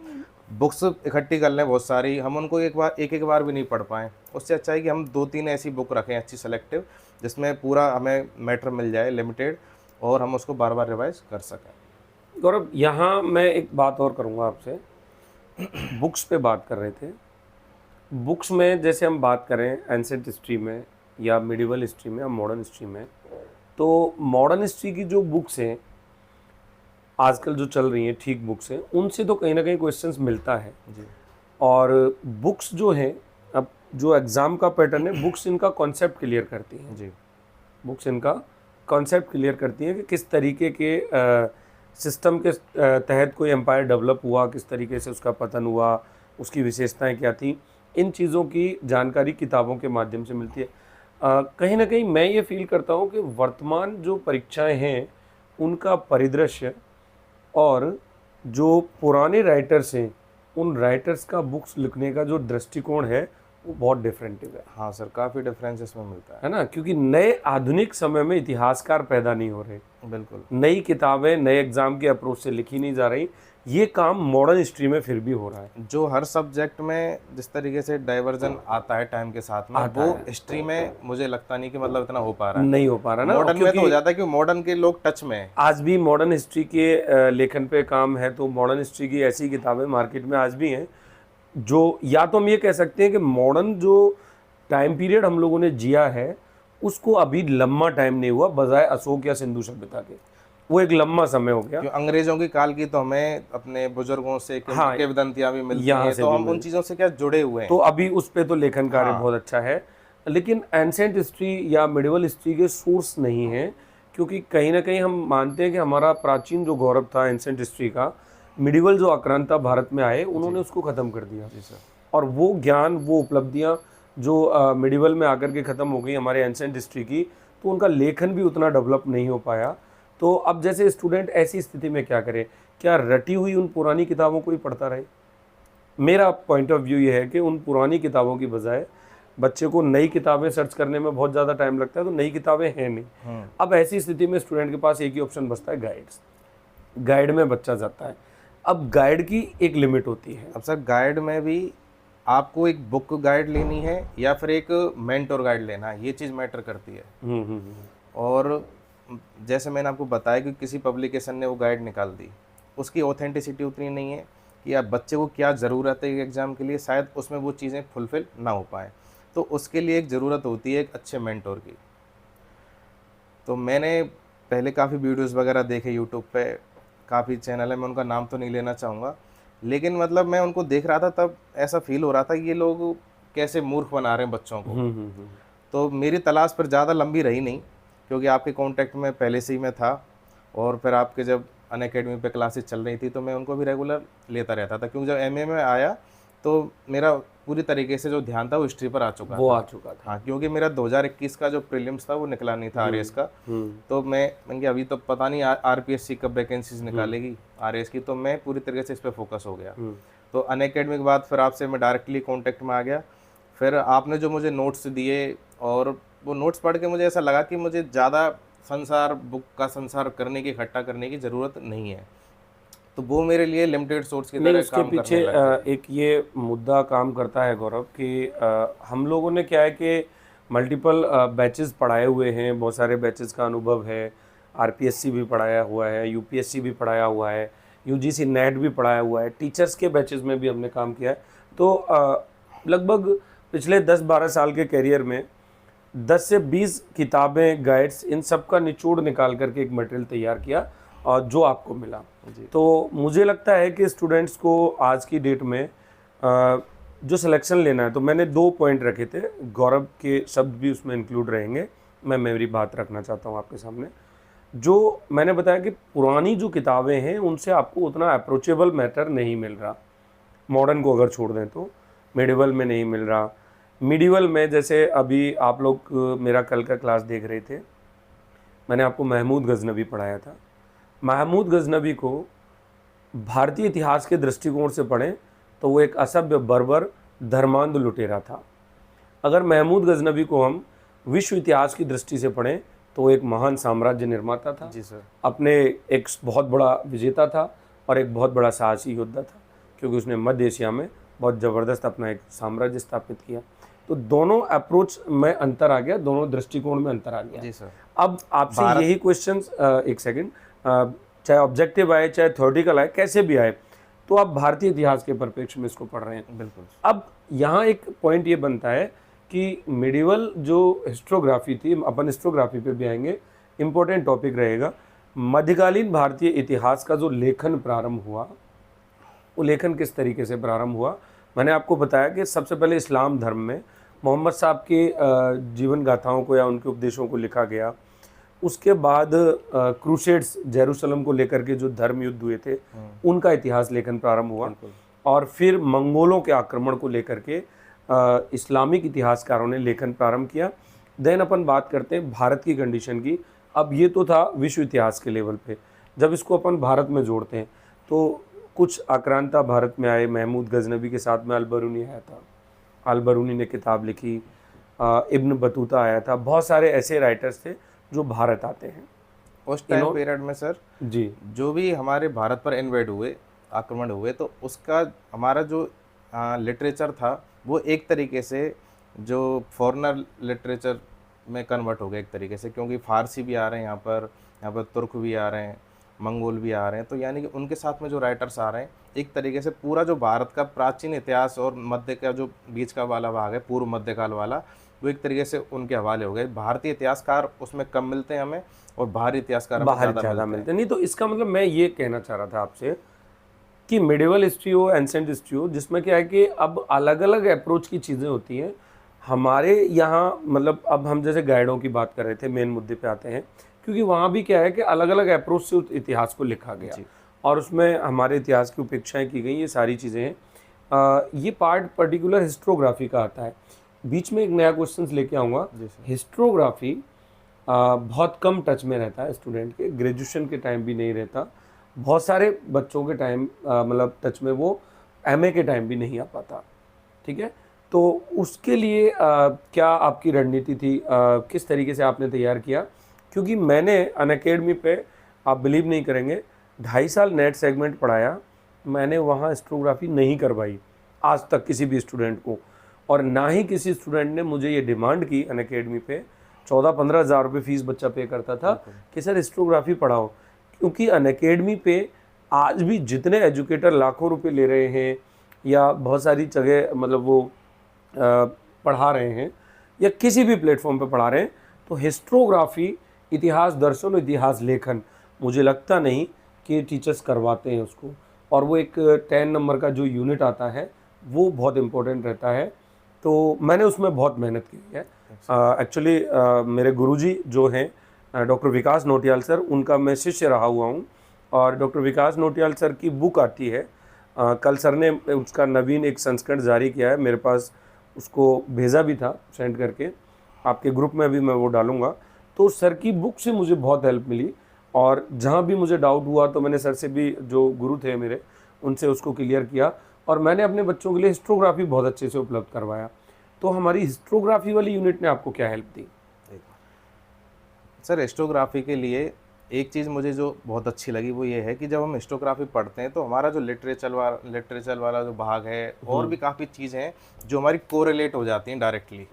बुक्स इकट्ठी कर लें बहुत सारी, हम उनको एक बार भी नहीं पढ़ पाएँ। उससे अच्छा है कि हम 2-3 ऐसी बुक रखें अच्छी सेलेक्टिव, जिसमें पूरा हमें मैटर मिल जाए लिमिटेड, और हम उसको बार बार रिवाइज कर सकें। गौरव, यहाँ मैं एक बात और करूँगा आपसे। बुक्स पे बात कर रहे थे। बुक्स में जैसे हम बात करें एंसेंट हिस्ट्री में या मिडिवल हिस्ट्री में या मॉडर्न हिस्ट्री में, तो मॉडर्न हिस्ट्री की जो बुक्स हैं आजकल जो चल रही हैं ठीक बुक्स हैं, उनसे तो कहीं ना कहीं क्वेश्चंस मिलता है। जी और बुक्स जो हैं, अब जो एग्ज़ाम का पैटर्न है, बुक्स इनका कॉन्सेप्ट क्लियर करती हैं। जी बुक्स इनका कॉन्सेप्ट क्लियर करती हैं कि किस तरीके के सिस्टम के तहत कोई एम्पायर डेवलप हुआ, किस तरीके से उसका पतन हुआ, उसकी विशेषताएं क्या थी। इन चीज़ों की जानकारी किताबों के माध्यम से मिलती है। कहीं ना कहीं मैं ये फील करता हूँ कि वर्तमान जो परीक्षाएं हैं उनका परिदृश्य और जो पुराने राइटर्स हैं उन राइटर्स का बुक्स लिखने का जो दृष्टिकोण है वो बहुत डिफरेंटिव है। हाँ सर, काफ़ी डिफरेंस इसमें मिलता है ना, क्योंकि नए आधुनिक समय में इतिहासकार पैदा नहीं हो रहे, है। बिल्कुल। नई किताबें नए एग्जाम के अप्रोच से लिखी नहीं जा रही। ये काम मॉडर्न हिस्ट्री में फिर भी हो रहा है। जो हर सब्जेक्ट में जिस तरीके से डाइवर्जन आता है टाइम के साथ में, आता वो है। हिस्ट्री में मुझे लगता नहीं कि मतलब इतना हो पा रहा है। नहीं हो पा रहा ना, मॉडर्न में तो हो क्योंकि जाता है, क्योंकि मॉडर्न के लोग टच में है। आज भी मॉडर्न हिस्ट्री के लेखन पे काम है। तो मॉडर्न हिस्ट्री की ऐसी किताबें मार्केट में आज भी हैं जो, या तो हम ये कह सकते हैं कि मॉडर्न जो टाइम पीरियड हम लोगों ने जिया है उसको अभी लंबा टाइम नहीं हुआ, बजाय अशोक या सिंधु सभ्यता के वो एक लंबा समय हो गया। क्यों अंग्रेजों की काल की तो हमें अपने बुजुर्गों से हाँ, किंवदंतियां भी मिलती यहाँ हैं, से तो भी हम उन चीज़ों से क्या जुड़े हुए हैं। तो अभी उस पे तो लेखन कार्य हाँ। बहुत अच्छा है। लेकिन एंसेंट हिस्ट्री या मिडिवल हिस्ट्री के सोर्स नहीं है, क्योंकि कहीं ना कहीं हम मानते हैं कि हमारा प्राचीन जो गौरव था एंसेंट हिस्ट्री का, मिडिवल जो आक्रांता भारत में आए उन्होंने उसको ख़त्म कर दिया। जी सर। और वो ज्ञान, वो उपलब्धियाँ जो मिडिवल में आकर के ख़त्म हो गई हमारे एंसेंट हिस्ट्री की, तो उनका लेखन भी उतना डेवलप नहीं हो पाया। तो अब जैसे स्टूडेंट ऐसी स्थिति में क्या करे, क्या रटी हुई उन पुरानी किताबों को ही पढ़ता रहे? मेरा पॉइंट ऑफ व्यू ये है कि उन पुरानी किताबों की बजाय बच्चे को नई किताबें सर्च करने में बहुत ज़्यादा टाइम लगता है, तो नई किताबें हैं नहीं। अब ऐसी स्थिति में स्टूडेंट के पास एक ही ऑप्शन बचता है, गाइड्स। गाइड में बच्चा जाता है। अब गाइड की एक लिमिट होती है। अब सर गाइड में भी आपको एक बुक गाइड लेनी है या फिर एक मेंटोर गाइड लेना है, ये चीज़ मैटर करती है। और जैसे मैंने आपको बताया कि किसी पब्लिकेशन ने वो गाइड निकाल दी, उसकी ऑथेंटिसिटी उतनी नहीं है कि आप बच्चे को क्या ज़रूरत है एग्ज़ाम के लिए, शायद उसमें वो चीज़ें फुलफ़िल ना हो पाए। तो उसके लिए एक ज़रूरत होती है एक अच्छे मेंटोर की। तो मैंने पहले काफ़ी वीडियोज़ वगैरह देखे यूट्यूब पे, काफ़ी चैनल है, मैं उनका नाम तो नहीं लेना चाहूँगा, लेकिन मतलब मैं उनको देख रहा था तब ऐसा फील हो रहा था कि ये लोग कैसे मूर्ख बना रहे हैं बच्चों को। तो मेरी तलाश पर ज़्यादा लंबी रही नहीं, क्योंकि आपके कॉन्टैक्ट में पहले से ही मैं था, और फिर आपके जब अनअकैडमी पे क्लासेस चल रही थी तो मैं उनको भी रेगुलर लेता रहता था, क्योंकि जब एमए में आया तो मेरा पूरी तरीके से जो ध्यान था वो हिस्ट्री पर आ चुका था। हाँ, क्योंकि मेरा 2021 का जो प्रीलिम्स था वो निकला नहीं था आरएएस का। तो मैंने अभी तो पता नहीं आरपीएससी कब वैकेंसीज निकालेगी आरएएस की, तो मैं पूरी तरीके से इस पर फोकस हो गया। तो अनअकैडमी के बाद फिर आपसे मैं डायरेक्टली कॉन्टैक्ट में आ गया। फिर आपने जो मुझे नोट्स दिए, और वो नोट्स पढ़ के मुझे ऐसा लगा कि मुझे ज़्यादा बुक का संसार करने की, इकट्ठा करने की ज़रूरत नहीं है। तो वो मेरे लिए लिमिटेड सोर्स की तरह उसके काम पीछे करने लग गए। एक ये मुद्दा काम करता है गौरव कि हम लोगों ने क्या है कि मल्टीपल बैचेस पढ़ाए हुए हैं, बहुत सारे बैचेस का अनुभव है। आरपीएससी भी पढ़ाया हुआ है, यूपीएससी भी पढ़ाया हुआ है, यूजीसी नेट भी पढ़ाया हुआ है, टीचर्स के बैचेस में भी हमने काम किया है। तो लगभग पिछले 10-12 साल के करियर में 10 से 20 किताबें, गाइड्स, इन सब का निचोड़ निकाल करके एक मटेरियल तैयार किया और जो आपको मिला। तो मुझे लगता है कि स्टूडेंट्स को आज की डेट में जो सिलेक्शन लेना है, तो मैंने 2 पॉइंट रखे थे, गौरव के शब्द भी उसमें इंक्लूड रहेंगे, मैं मेरी बात रखना चाहता हूँ आपके सामने। जो मैंने बताया कि पुरानी जो किताबें हैं उनसे आपको उतना अप्रोचेबल मैटर नहीं मिल रहा। मॉडर्न को अगर छोड़ दें तो मिडिवल में नहीं मिल रहा। मिडिवल में जैसे अभी आप लोग मेरा कल का क्लास देख रहे थे, मैंने आपको महमूद गजनवी पढ़ाया था। महमूद गजनवी को भारतीय इतिहास के दृष्टिकोण से पढ़ें तो वो एक असभ्य, बर्बर, धर्मांध लुटेरा था। अगर महमूद गजनवी को हम विश्व इतिहास की दृष्टि से पढ़ें तो वो एक महान साम्राज्य निर्माता था। जी सर। अपने एक बहुत बड़ा विजेता था और एक बहुत बड़ा साहसी योद्धा था, क्योंकि उसने मध्य एशिया में बहुत ज़बरदस्त अपना एक साम्राज्य स्थापित किया। तो दोनों अप्रोच में अंतर आ गया, दोनों दृष्टिकोण में अंतर आ गया। जी सर। अब आपसे यही क्वेश्चन, एक सेकंड, चाहे ऑब्जेक्टिव आए चाहे थ्योरेटिकल आए, कैसे भी आए, तो आप भारतीय इतिहास के परिप्रेक्ष्य में इसको पढ़ रहे हैं। बिल्कुल। अब यहाँ एक पॉइंट ये बनता है कि मिडिवल जो हिस्टोग्राफी थी, अपन हिस्टोग्राफी पे भी आएंगे, इम्पोर्टेंट टॉपिक रहेगा। मध्यकालीन भारतीय इतिहास का जो लेखन प्रारंभ हुआ, वो लेखन किस तरीके से प्रारंभ हुआ, मैंने आपको बताया कि सबसे पहले इस्लाम धर्म में मोहम्मद साहब के जीवन गाथाओं को या उनके उपदेशों को लिखा गया। उसके बाद क्रूसेड्स, जेरूसलम को लेकर के जो धर्म युद्ध हुए थे, उनका इतिहास लेखन प्रारंभ हुआ। और फिर मंगोलों के आक्रमण को लेकर के इस्लामिक इतिहासकारों ने लेखन प्रारंभ किया। देन अपन बात करते हैं भारत की कंडीशन की। अब ये तो था विश्व इतिहास के लेवल पे, जब इसको अपन भारत में जोड़ते हैं तो कुछ आक्रांता भारत में आए। महमूद गजनबी के साथ में अल-बरूनी आया था, अल-बरूनी ने किताब लिखी, इब्न बतूता आया था, बहुत सारे ऐसे राइटर्स थे जो भारत आते हैं। उस टाइम पीरियड में सर जी, जो भी हमारे भारत पर इन्वेड हुए, आक्रमण हुए, तो उसका हमारा जो लिटरेचर था वो एक तरीके से जो फॉरेनर लिटरेचर में कन्वर्ट हो गया एक तरीके से, क्योंकि फारसी भी आ रहे हैं यहाँ पर तुर्क भी आ रहे हैं, मंगोल भी आ रहे हैं। तो यानी कि उनके साथ में जो राइटर्स आ रहे हैं, एक तरीके से पूरा जो भारत का प्राचीन इतिहास और मध्य का जो बीच का वाला भाग है, पूर्व मध्यकाल वाला, वो एक तरीके से उनके हवाले हो गए। भारतीय इतिहासकार उसमें कम मिलते हैं हमें, और बाहरी इतिहासकार बाहर ज़्यादा मिलते हैं। नहीं तो इसका मतलब मैं ये कहना चाह रहा था आपसे कि मिडिवल हिस्ट्री हो, एंसेंट हिस्ट्री हो, जिसमें क्या है कि अब अलग अलग अप्रोच की चीज़ें होती हैं। हमारे यहाँ मतलब अब हम जैसे गाइडों की बात कर रहे थे, मेन मुद्दे पे आते हैं, क्योंकि वहाँ भी क्या है कि अलग अलग अप्रोच से उस इतिहास को लिखा गया और उसमें हमारे इतिहास की उपेक्षाएं की गई, ये सारी चीज़ें हैं। ये पार्ट पर्टिकुलर हिस्ट्रोग्राफी का आता है। बीच में एक नया क्वेश्चन लेके आऊँगा। हिस्ट्रोग्राफी बहुत कम टच में रहता है स्टूडेंट के, ग्रेजुएशन के टाइम भी नहीं रहता, बहुत सारे बच्चों के टाइम मतलब टच में वो एमए के टाइम भी नहीं आ पाता। ठीक है, तो उसके लिए क्या आपकी रणनीति थी, किस तरीके से आपने तैयार किया? क्योंकि मैंने अनअकैडमी पे, आप बिलीव नहीं करेंगे, 2.5 साल नेट सेगमेंट पढ़ाया, मैंने वहाँ हिस्ट्रोग्राफी नहीं करवाई आज तक किसी भी स्टूडेंट को। और ना ही किसी स्टूडेंट ने मुझे ये डिमांड की अनअकैडमी पे, 14-15 हज़ार रुपये फ़ीस बच्चा पे करता था कि सर हिस्ट्रोग्राफी पढ़ाओ। क्योंकि अनअकैडमी पे आज भी जितने एजुकेटर लाखों रुपए ले रहे हैं या बहुत सारी जगह मतलब वो पढ़ा रहे हैं या किसी भी प्लेटफॉर्म पे पढ़ा रहे हैं, तो हिस्ट्रोग्राफी, इतिहास दर्शन और इतिहास लेखन, मुझे लगता नहीं कि टीचर्स करवाते हैं उसको। और वो एक 10 नंबर का जो यूनिट आता है वो बहुत इम्पोर्टेंट रहता है। तो मैंने उसमें बहुत मेहनत की है। एक्चुअली मेरे गुरुजी जो हैं डॉक्टर विकास नोटियाल सर, उनका मैं शिष्य रहा हुआ हूँ। और डॉक्टर विकास नोटियाल सर की बुक आती है, कल सर ने उसका नवीन एक संस्करण जारी किया है, मेरे पास उसको भेजा भी था सेंड करके, आपके ग्रुप में भी मैं वो डालूँगा। तो सर की बुक से मुझे बहुत हेल्प मिली, और जहाँ भी मुझे डाउट हुआ तो मैंने सर से भी, जो गुरु थे मेरे, उनसे उसको क्लियर किया। और मैंने अपने बच्चों के लिए हिस्ट्रोग्राफी बहुत अच्छे से उपलब्ध करवाया। तो हमारी हिस्ट्रोग्राफी वाली यूनिट ने आपको क्या हेल्प दी? सर हिस्टोग्राफी के लिए एक चीज़ मुझे जो बहुत अच्छी लगी वो ये है कि जब हम हिस्टोग्राफी पढ़ते हैं तो हमारा जो लिटरेचर वाला जो भाग है, और भी काफ़ी चीज़ें हैं जो हमारी कोरिलेट हो जाती हैं डायरेक्टली,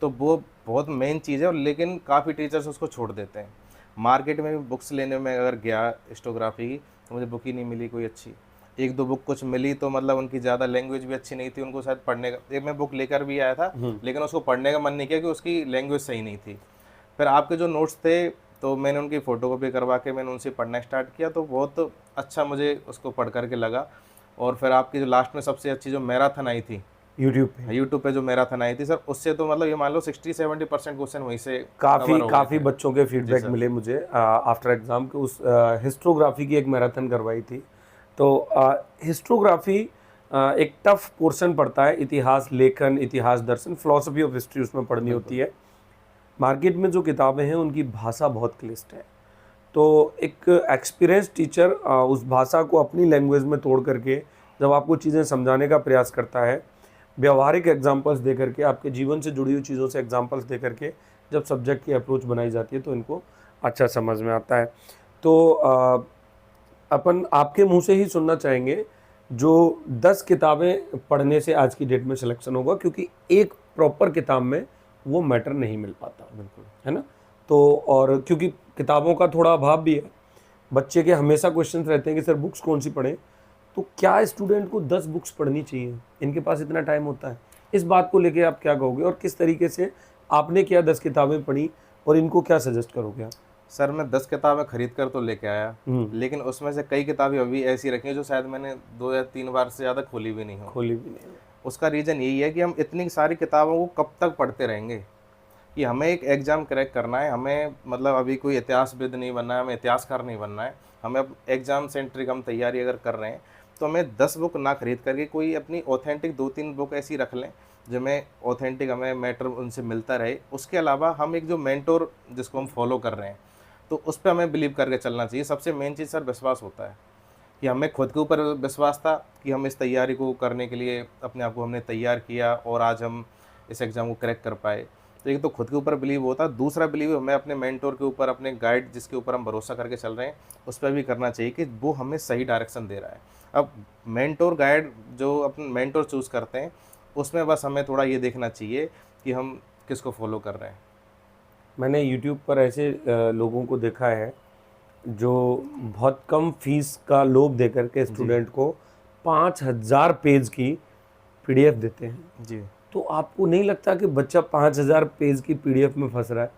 तो वो बहुत मेन चीज़ है। और लेकिन काफ़ी टीचर्स उसको छोड़ देते हैं। मार्केट में भी बुक्स लेने में अगर गया हिस्टोग्राफी की, तो मुझे बुक ही नहीं मिली कोई अच्छी। 1-2 बुक कुछ मिली तो मतलब उनकी ज़्यादा लैंग्वेज भी अच्छी नहीं थी, उनको शायद पढ़ने का, एक मैं बुक लेकर भी आया था लेकिन उसको पढ़ने का मन नहीं किया कि उसकी लैंग्वेज सही नहीं थी। फिर आपके जो नोट्स थे तो मैंने उनकी फ़ोटोकॉपी करवा के मैंने उनसे पढ़ना स्टार्ट किया, तो बहुत अच्छा मुझे उसको पढ़ करके लगा। और फिर आपकी जो लास्ट में सबसे अच्छी जो मैराथन आई थी यूट्यूब पे जो मैराथन आई थी सर, उससे तो मतलब ये मान लो 60-70% क्वेश्चन वहीं से काफ़ी बच्चों के फीडबैक मिले मुझे आफ्टर एग्ज़ाम के। उस हिस्ट्रोग्राफी की एक मैराथन करवाई थी। तो हिस्ट्रोग्राफी एक टफ पोर्शन पड़ता है, इतिहास लेखन, इतिहास दर्शन, फिलॉसफी ऑफ हिस्ट्री उसमें पढ़नी होती है। मार्केट में जो किताबें हैं उनकी भाषा बहुत क्लिष्ट है, तो एक एक्सपीरियंस टीचर उस भाषा को अपनी लैंग्वेज में तोड़ करके जब आपको चीज़ें समझाने का प्रयास करता है, व्यवहारिक एग्जांपल्स दे करके, आपके जीवन से जुड़ी हुई चीज़ों से एग्जांपल्स दे करके जब सब्जेक्ट की अप्रोच बनाई जाती है तो इनको अच्छा समझ में आता है। तो अपन आपके मुंह से ही सुनना चाहेंगे, जो 10 किताबें पढ़ने से आज की डेट में सिलेक्शन होगा, क्योंकि एक प्रॉपर किताब में वो मैटर नहीं मिल पाता, बिल्कुल, है ना। तो और क्योंकि किताबों का थोड़ा अभाव भी है, बच्चे के हमेशा क्वेश्चंस रहते हैं कि सर बुक्स कौन सी पढ़ें, तो क्या स्टूडेंट को 10 बुक्स पढ़नी चाहिए? इनके पास इतना टाइम होता है? इस बात को लेके आप क्या कहोगे और किस तरीके से आपने क्या 10 किताबें पढ़ी और इनको क्या सजेस्ट करोगे आप? सर मैं 10 किताबें खरीद कर तो लेके आया, लेकिन उसमें से कई किताबें अभी ऐसी रखी हैं जो शायद मैंने 2 या 3 बार से ज़्यादा खोली भी नहीं हो। खोली भी नहीं। उसका रीज़न यही है कि हम इतनी सारी किताबों को कब तक पढ़ते रहेंगे, कि हमें एक एग्ज़ाम क्रैक करना है, हमें मतलब अभी कोई इतिहासविद नहीं बनना है, हमें इतिहासकार नहीं बनना है, हमें अब एग्ज़ाम सेंट्रिक हम तैयारी अगर कर रहे हैं तो हमें 10 बुक ना खरीद करके कोई अपनी ऑथेंटिक 2-3 बुक ऐसी रख लें जो हमें ऑथेंटिक हमें मैटर उनसे मिलता रहे। उसके अलावा हम एक जो मेंटोर जिसको हम फॉलो कर रहे हैं तो उस पे हमें बिलीव करके चलना चाहिए। सबसे मेन चीज़ सर विश्वास होता है, कि हमें खुद के ऊपर विश्वास था कि हम इस तैयारी को करने के लिए अपने आप को हमने तैयार किया और आज हम इस एग्ज़ाम को क्रैक कर पाए। तो एक तो खुद के ऊपर बिलीव होता है, दूसरा बिलीव हमें अपने मेंटोर के ऊपर, अपने गाइड जिसके ऊपर हम भरोसा करके चल रहे हैं उस पर भी करना चाहिए कि वो हमें सही डायरेक्शन दे रहा है। अब मेंटोर गाइड जो अपने मेंटोर चूज़ करते हैं उसमें बस हमें थोड़ा ये देखना चाहिए कि हम किसको फॉलो कर रहे हैं। मैंने यूट्यूब पर ऐसे लोगों को देखा है जो बहुत कम फीस का लोभ देकर के स्टूडेंट को 5,000 पेज की पीडीएफ देते हैं। जी। तो आपको नहीं लगता कि बच्चा 5,000 पेज की पीडीएफ में फंस रहा है?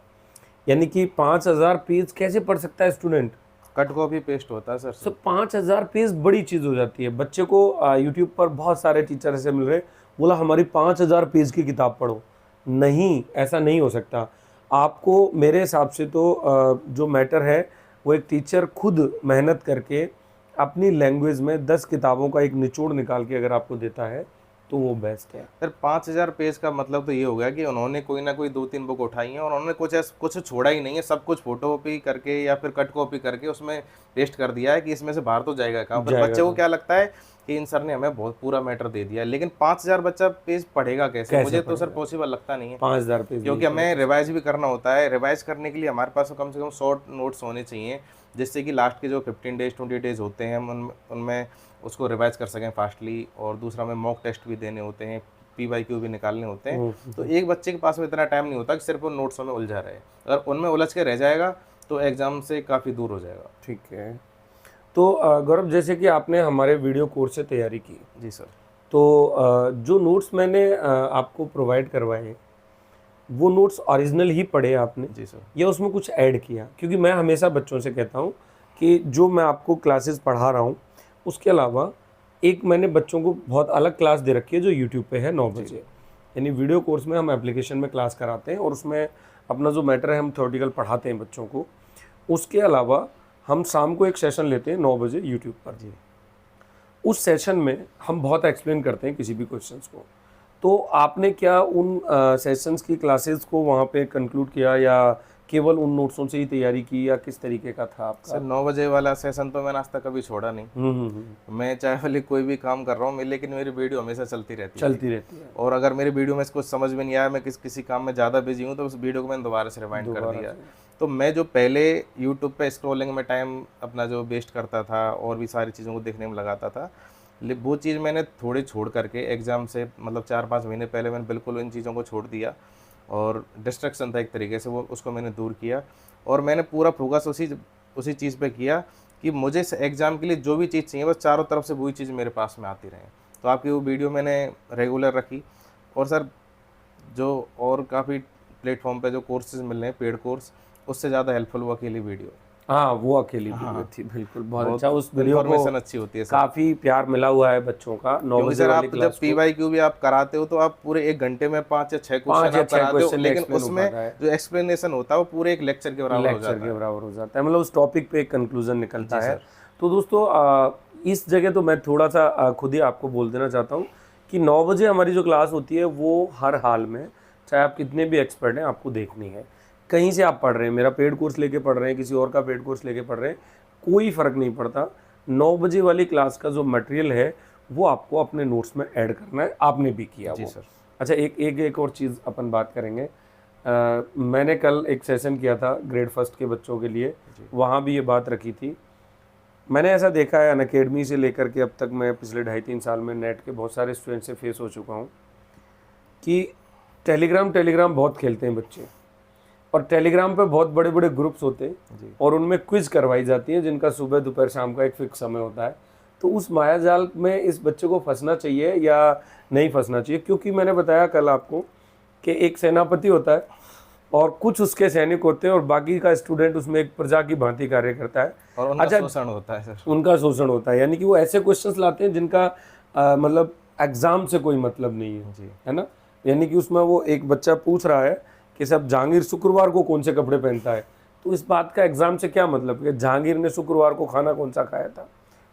यानी कि 5,000 पेज कैसे पढ़ सकता है स्टूडेंट? कट कॉपी पेस्ट होता है सर। सर 5,000 पेज बड़ी चीज़ हो जाती है। बच्चे को यूट्यूब पर बहुत सारे टीचर ऐसे मिल रहे हैं, बोला हमारी 5,000 पेज की किताब पढ़ो। नहीं, ऐसा नहीं हो सकता। आपको मेरे हिसाब से तो जो मैटर है वो एक टीचर खुद मेहनत करके अपनी लैंग्वेज में 10 किताबों का एक निचोड़ निकाल के अगर आपको देता है तो वो बेस्ट है। सर 5,000 पेज का मतलब तो ये हो गया कि उन्होंने कोई ना कोई 2-3 बुक उठाई हैं और उन्होंने कुछ छोड़ा ही नहीं है, सब कुछ फोटो कॉपी करके या फिर कट कॉपी करके उसमें पेस्ट कर दिया है कि इसमें से बाहर तो जाएगा कहाँ। पर बच्चे को क्या लगता है कि इन सर ने हमें बहुत पूरा मैटर दे दिया, लेकिन 5,000 बच्चा पेज पढ़ेगा कैसे? मुझे तो सर पॉसिबल लगता नहीं है 5,000 पेज, क्योंकि हमें रिवाइज भी करना होता है। रिवाइज करने के लिए हमारे पास कम से कम शॉर्ट नोट्स होने चाहिए, जिससे कि लास्ट के जो 15 डेज 20 डेज होते हैं हम उनमें उसको रिवाइज कर सकें फास्टली। और दूसरा हमें मॉक टेस्ट भी देने होते हैं, PYQ भी निकालने होते हैं। तो एक बच्चे के पास में इतना टाइम नहीं होता कि सिर्फ वो नोट्सों में उलझा रहे। अगर उनमें उलझ के रह जाएगा तो एग्ज़ाम से काफ़ी दूर हो जाएगा। ठीक है। तो गौरव, जैसे कि आपने हमारे वीडियो कोर्स से तैयारी की। जी सर। तो जो नोट्स मैंने आपको प्रोवाइड करवाए वो नोट्स ओरिजिनल ही पढ़े आपने? जी सर। या उसमें कुछ ऐड किया? क्योंकि मैं हमेशा बच्चों से कहता हूँ कि जो मैं आपको क्लासेस पढ़ा रहा हूँ उसके अलावा एक मैंने बच्चों को बहुत अलग क्लास दे रखी है जो यूट्यूब पे है 9 बजे। यानी वीडियो कोर्स में हम एप्लीकेशन में क्लास कराते हैं और उसमें अपना जो मैटर है हम थ्योरेटिकल पढ़ाते हैं बच्चों को। उसके अलावा हम शाम को एक सेशन लेते हैं 9 बजे यूट्यूब पर। जी। उस सेशन में हम बहुत एक्सप्लेन करते हैं किसी भी क्वेश्चंस को। तो आपने क्या उन सेशंस की क्लासेस को वहाँ पे कंक्लूड किया या केवल उन नोट्सों से ही तैयारी की, या किस तरीके का था आपका? सर 9 बजे वाला सेशन तो मैंने आज तक कभी छोड़ा नहीं। मैं चाहे वाले कोई भी काम कर रहा हूँ लेकिन मेरी वीडियो हमेशा चलती रहती है। और अगर मेरी वीडियो में कुछ समझ में नहीं आया, मैं किसी काम में ज़्यादा बिजी हूँ, तो उस वीडियो को मैंने दोबारा से रिवाइंड कर दिया। तो मैं जो पहले यूट्यूब पे स्क्रॉलिंग में टाइम अपना जो वेस्ट करता था और भी सारी चीज़ों को देखने में लगाता था, वो चीज़ मैंने थोड़ी छोड़ करके एग्ज़ाम से मतलब 4-5 महीने पहले मैंने बिल्कुल इन चीज़ों को छोड़ दिया। और डिस्ट्रैक्शन था एक तरीके से, वो उसको मैंने दूर किया और मैंने पूरा फोकस उसी चीज़ पे किया कि मुझे इस एग्ज़ाम के लिए जो भी चीज़ चाहिए बस चारों तरफ से वही चीज़ मेरे पास में आती रहे। तो आपकी वो वीडियो मैंने रेगुलर रखी। और सर जो और काफ़ी प्लेटफॉर्म पे जो कोर्सेज मिल रहे हैं पेड कोर्स, उससे ज़्यादा हेल्पफुल वो अकेली वीडियो। हाँ, वो अकेली वीडियो थी, बिल्कुल बहुत अच्छा। उस वीडियो को इन्फॉर्मेशन अच्छी होती है सर। काफ़ी प्यार मिला हुआ है बच्चों का। 9 बजे वाली आप जब PYQ भी आप कराते हो तो आप पूरे 1 घंटे में 5 या 6 क्वेश्चन आप कराते हो, लेकिन उसमें जो एक्सप्लेनेशन होता है वो पूरे एक लेक्चर के बराबर हो जाता है। मतलब उस टॉपिक पे एक कंक्लूजन निकलता है। तो दोस्तों इस जगह तो मैं थोड़ा सा खुद ही आपको बोल देना चाहता हूँ कि 9 बजे हमारी जो क्लास होती है वो हर हाल में, चाहे आप कितने भी एक्सपर्ट हैं, आपको देखनी है। कहीं से आप पढ़ रहे हैं, मेरा पेड कोर्स लेके पढ़ रहे हैं, किसी और का पेड कोर्स लेके पढ़ रहे हैं, कोई फ़र्क नहीं पड़ता। 9 बजे वाली क्लास का जो मटेरियल है वो आपको अपने नोट्स में ऐड करना है। आपने भी किया जी वो। सर। अच्छा, एक और चीज़ अपन बात करेंगे। मैंने कल एक सेशन किया था ग्रेड फर्स्ट के बच्चों के लिए, वहाँ भी ये बात रखी थी। मैंने ऐसा देखा है अनअकैडमी से लेकर के अब तक, मैं पिछले 2.5-3 साल में नेट के बहुत सारे स्टूडेंट से फेस हो चुका हूँ कि टेलीग्राम बहुत खेलते हैं बच्चे, और टेलीग्राम पे बहुत बड़े बड़े ग्रुप्स होते हैं और उनमें क्विज करवाई जाती है जिनका सुबह दोपहर शाम का एक फिक्स समय होता है। तो उस मायाजाल में इस बच्चे को फंसना चाहिए या नहीं फंसना चाहिए? क्योंकि मैंने बताया कल आपको कि एक सेनापति होता है, और कुछ उसके सैनिक होते हैं और बाकी का स्टूडेंट उसमें एक प्रजा की भांति कार्य करता है। और उनका शोषण होता है सर। उनका शोषण होता है, यानी कि वो ऐसे क्वेश्चंस लाते हैं जिनका मतलब एग्जाम से कोई मतलब नहीं है जी। है ना। यानी कि उसमें वो एक बच्चा पूछ रहा है कि साहब जहांगीर शुक्रवार को कौन से कपड़े पहनता है, तो इस बात का एग्जाम से क्या मतलब कि जहांगीर ने शुक्रवार को खाना कौन सा खाया था,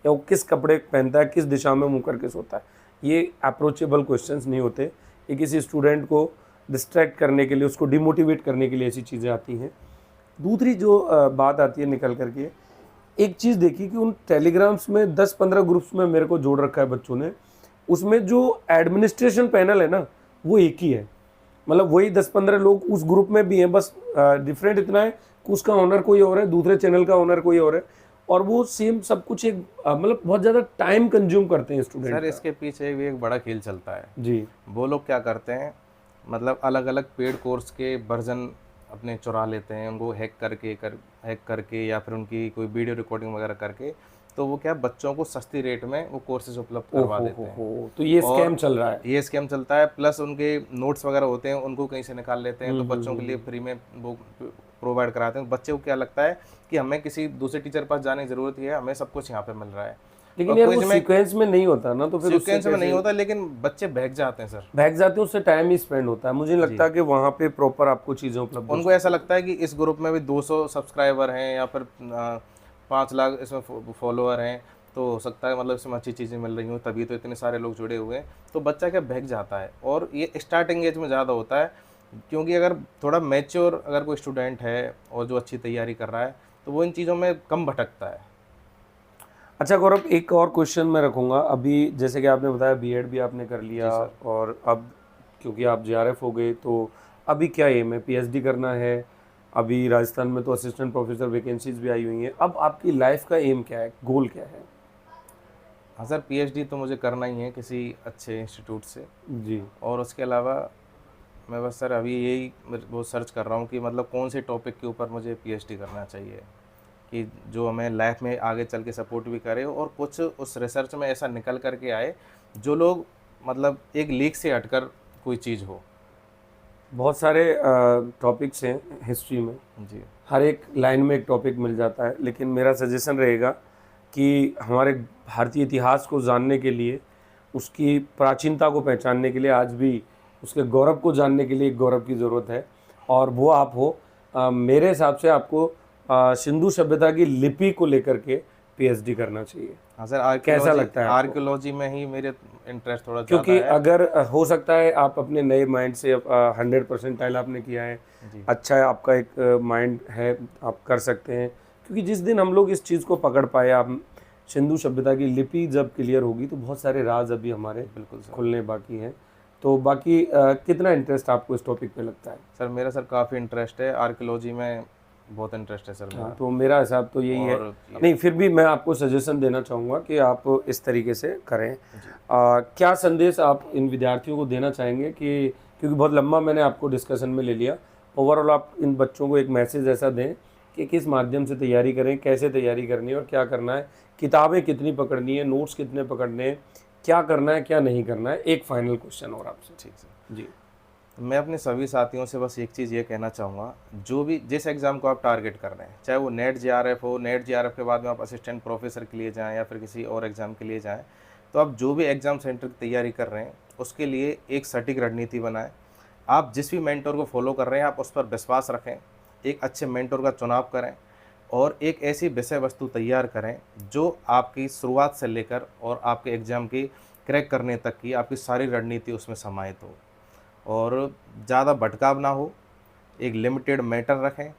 या वो किस कपड़े पहनता है, किस दिशा में मुंह करके सोता है। ये अप्रोचेबल क्वेश्चंस नहीं होते, ये किसी स्टूडेंट को डिस्ट्रैक्ट करने के लिए, उसको डिमोटिवेट करने के लिए ऐसी चीज़ें आती हैं। दूसरी जो बात आती है निकल करके, एक चीज़ देखी कि उन टेलीग्राम्स में 10-15 ग्रुप्स में मेरे को जोड़ रखा है बच्चों ने, उसमें जो एडमिनिस्ट्रेशन पैनल है ना वो एक ही है, मतलब वही 10-15 लोग उस ग्रुप में भी हैं, बस डिफरेंट इतना है कि उसका ओनर कोई और है, दूसरे चैनल का ओनर कोई और है, और वो सेम सब कुछ एक मतलब बहुत ज़्यादा टाइम कंज्यूम करते हैं स्टूडेंट सर इसके पीछे भी एक बड़ा खेल चलता है जी। वो लोग क्या करते हैं, मतलब अलग अलग पेड कोर्स के वर्जन अपने चुरा लेते हैं, उनको हैक करके या फिर उनकी कोई वीडियो रिकॉर्डिंग वगैरह करके, तो वो क्या बच्चों को सस्ती रेट में वो कोर्सेज उपलब्ध करवा देते हैं। तो ये और स्कैम चल रहा है। ये स्कैम चलता है, प्लस उनके नोट्स वगैरह होते हैं उनको कहीं से निकाल लेते हैं, तो बच्चों के लिए फ्री में वो प्रोवाइड कराते हैं। बच्चे को क्या लगता है कि हमें किसी दूसरे टीचर पास जाने की जरूरत ही है, हमें सब कुछ यहाँ पे मिल रहा है। लेकिन यार वो सीक्वेंस में नहीं होता ना, तो फिर सीक्वेंस में नहीं होता, लेकिन बच्चे बहक जाते हैं सर, भाग जाते हैं, उससे टाइम ही स्पेंड होता है। मुझे नहीं लगता कि वहाँ पे प्रॉपर आपको चीज़ें उपलब्ध उनको ऐसा लगता है कि इस ग्रुप में भी 200 सब्सक्राइबर हैं या फिर 5 लाख इसमें फॉलोअर हैं, तो हो सकता है मतलब इसमें अच्छी चीज़ें मिल रही हूँ, तभी तो इतने सारे लोग जुड़े हुए हैं। तो बच्चा क्या बहक जाता है, और ये स्टार्टिंग एज में ज़्यादा होता है, क्योंकि अगर थोड़ा मैच्योर अगर कोई स्टूडेंट है और जो अच्छी तैयारी कर रहा है तो वो इन चीज़ों में कम भटकता है। अच्छा गौरव, एक और क्वेश्चन मैं रखूँगा। अभी जैसे कि आपने बताया बीएड भी आपने कर लिया, और अब क्योंकि आप जेआरएफ हो गए, तो अभी क्या एम है, पीएचडी करना है? अभी राजस्थान में तो असिस्टेंट प्रोफेसर वैकेंसीज भी आई हुई हैं। अब आपकी लाइफ का एम क्या है, गोल क्या है? हाँ सर, पीएचडी तो मुझे करना ही है किसी अच्छे इंस्टीट्यूट से जी। और उसके अलावा मैं बस सर अभी यही वो सर्च कर रहा हूँ कि मतलब कौन से टॉपिक के ऊपर मुझे पीएचडी करना चाहिए कि जो हमें लाइफ में आगे चल के सपोर्ट भी करे, और कुछ उस रिसर्च में ऐसा निकल कर के आए जो लोग मतलब एक लीक से हटकर कोई चीज़ हो। बहुत सारे टॉपिक्स हैं हिस्ट्री में, जी हर एक लाइन में एक टॉपिक मिल जाता है, लेकिन मेरा सजेशन रहेगा कि हमारे भारतीय इतिहास को जानने के लिए, उसकी प्राचीनता को पहचानने के लिए, आज भी उसके गौरव को जानने के लिए एक गौरव की ज़रूरत है, और वो आप हो। मेरे हिसाब से आपको सिंधु सभ्यता की लिपि को लेकर के पीएचडी करना चाहिए। हाँ सर, कैसा लगता है आपको? आर्कियोलॉजी में ही मेरे इंटरेस्ट थोड़ा क्योंकि ज़्यादा है। अगर हो सकता है आप अपने नए माइंड से 100% आपने किया है, जी। अच्छा है, आपका एक माइंड है, आप कर सकते हैं। क्योंकि जिस दिन हम लोग इस चीज़ को पकड़ पाए, आप सिंधु सभ्यता की लिपि जब क्लियर होगी, तो बहुत सारे राज अभी हमारे बिल्कुल सर। खुलने बाकी हैं। तो बाकी कितना इंटरेस्ट आपको इस टॉपिक पे लगता है? सर मेरा सर काफ़ी इंटरेस्ट है, आर्कियोलॉजी में बहुत इंटरेस्ट है सर मेरा। हाँ, तो मेरा हिसाब तो यही है। और नहीं, फिर भी मैं आपको सजेशन देना चाहूँगा कि आप इस तरीके से करें। क्या संदेश आप इन विद्यार्थियों को देना चाहेंगे कि, क्योंकि बहुत लंबा मैंने आपको डिस्कशन में ले लिया, ओवरऑल आप इन बच्चों को एक मैसेज ऐसा दें कि किस माध्यम से तैयारी करें, कैसे तैयारी करनी है और क्या करना है, किताबें कितनी पकड़नी है, नोट्स कितने पकड़ने हैं, क्या करना है क्या नहीं करना है। एक फाइनल क्वेश्चन और आपसे। ठीक सर जी। मैं अपने सभी साथियों से बस एक चीज़ ये कहना चाहूँगा, जो भी जिस एग्ज़ाम को आप टारगेट कर रहे हैं, चाहे वो नेट जेआरएफ हो, नेट जेआरएफ के बाद में आप असिस्टेंट प्रोफेसर के लिए जाएं या फिर किसी और एग्ज़ाम के लिए जाएं, तो आप जो भी एग्ज़ाम सेंटर की तैयारी कर रहे हैं उसके लिए एक सटीक रणनीति बनाएं। आप जिस भी मेंटर को फॉलो कर रहे हैं आप उस पर विश्वास रखें, एक अच्छे मेंटर का चुनाव करें और एक ऐसी विषय वस्तु तैयार करें जो आपकी शुरुआत से लेकर और आपके एग्ज़ाम की क्रैक करने तक की आपकी सारी रणनीति उसमें समाहित हो, और ज़्यादा भटकाव ना हो, एक लिमिटेड मैटर रखें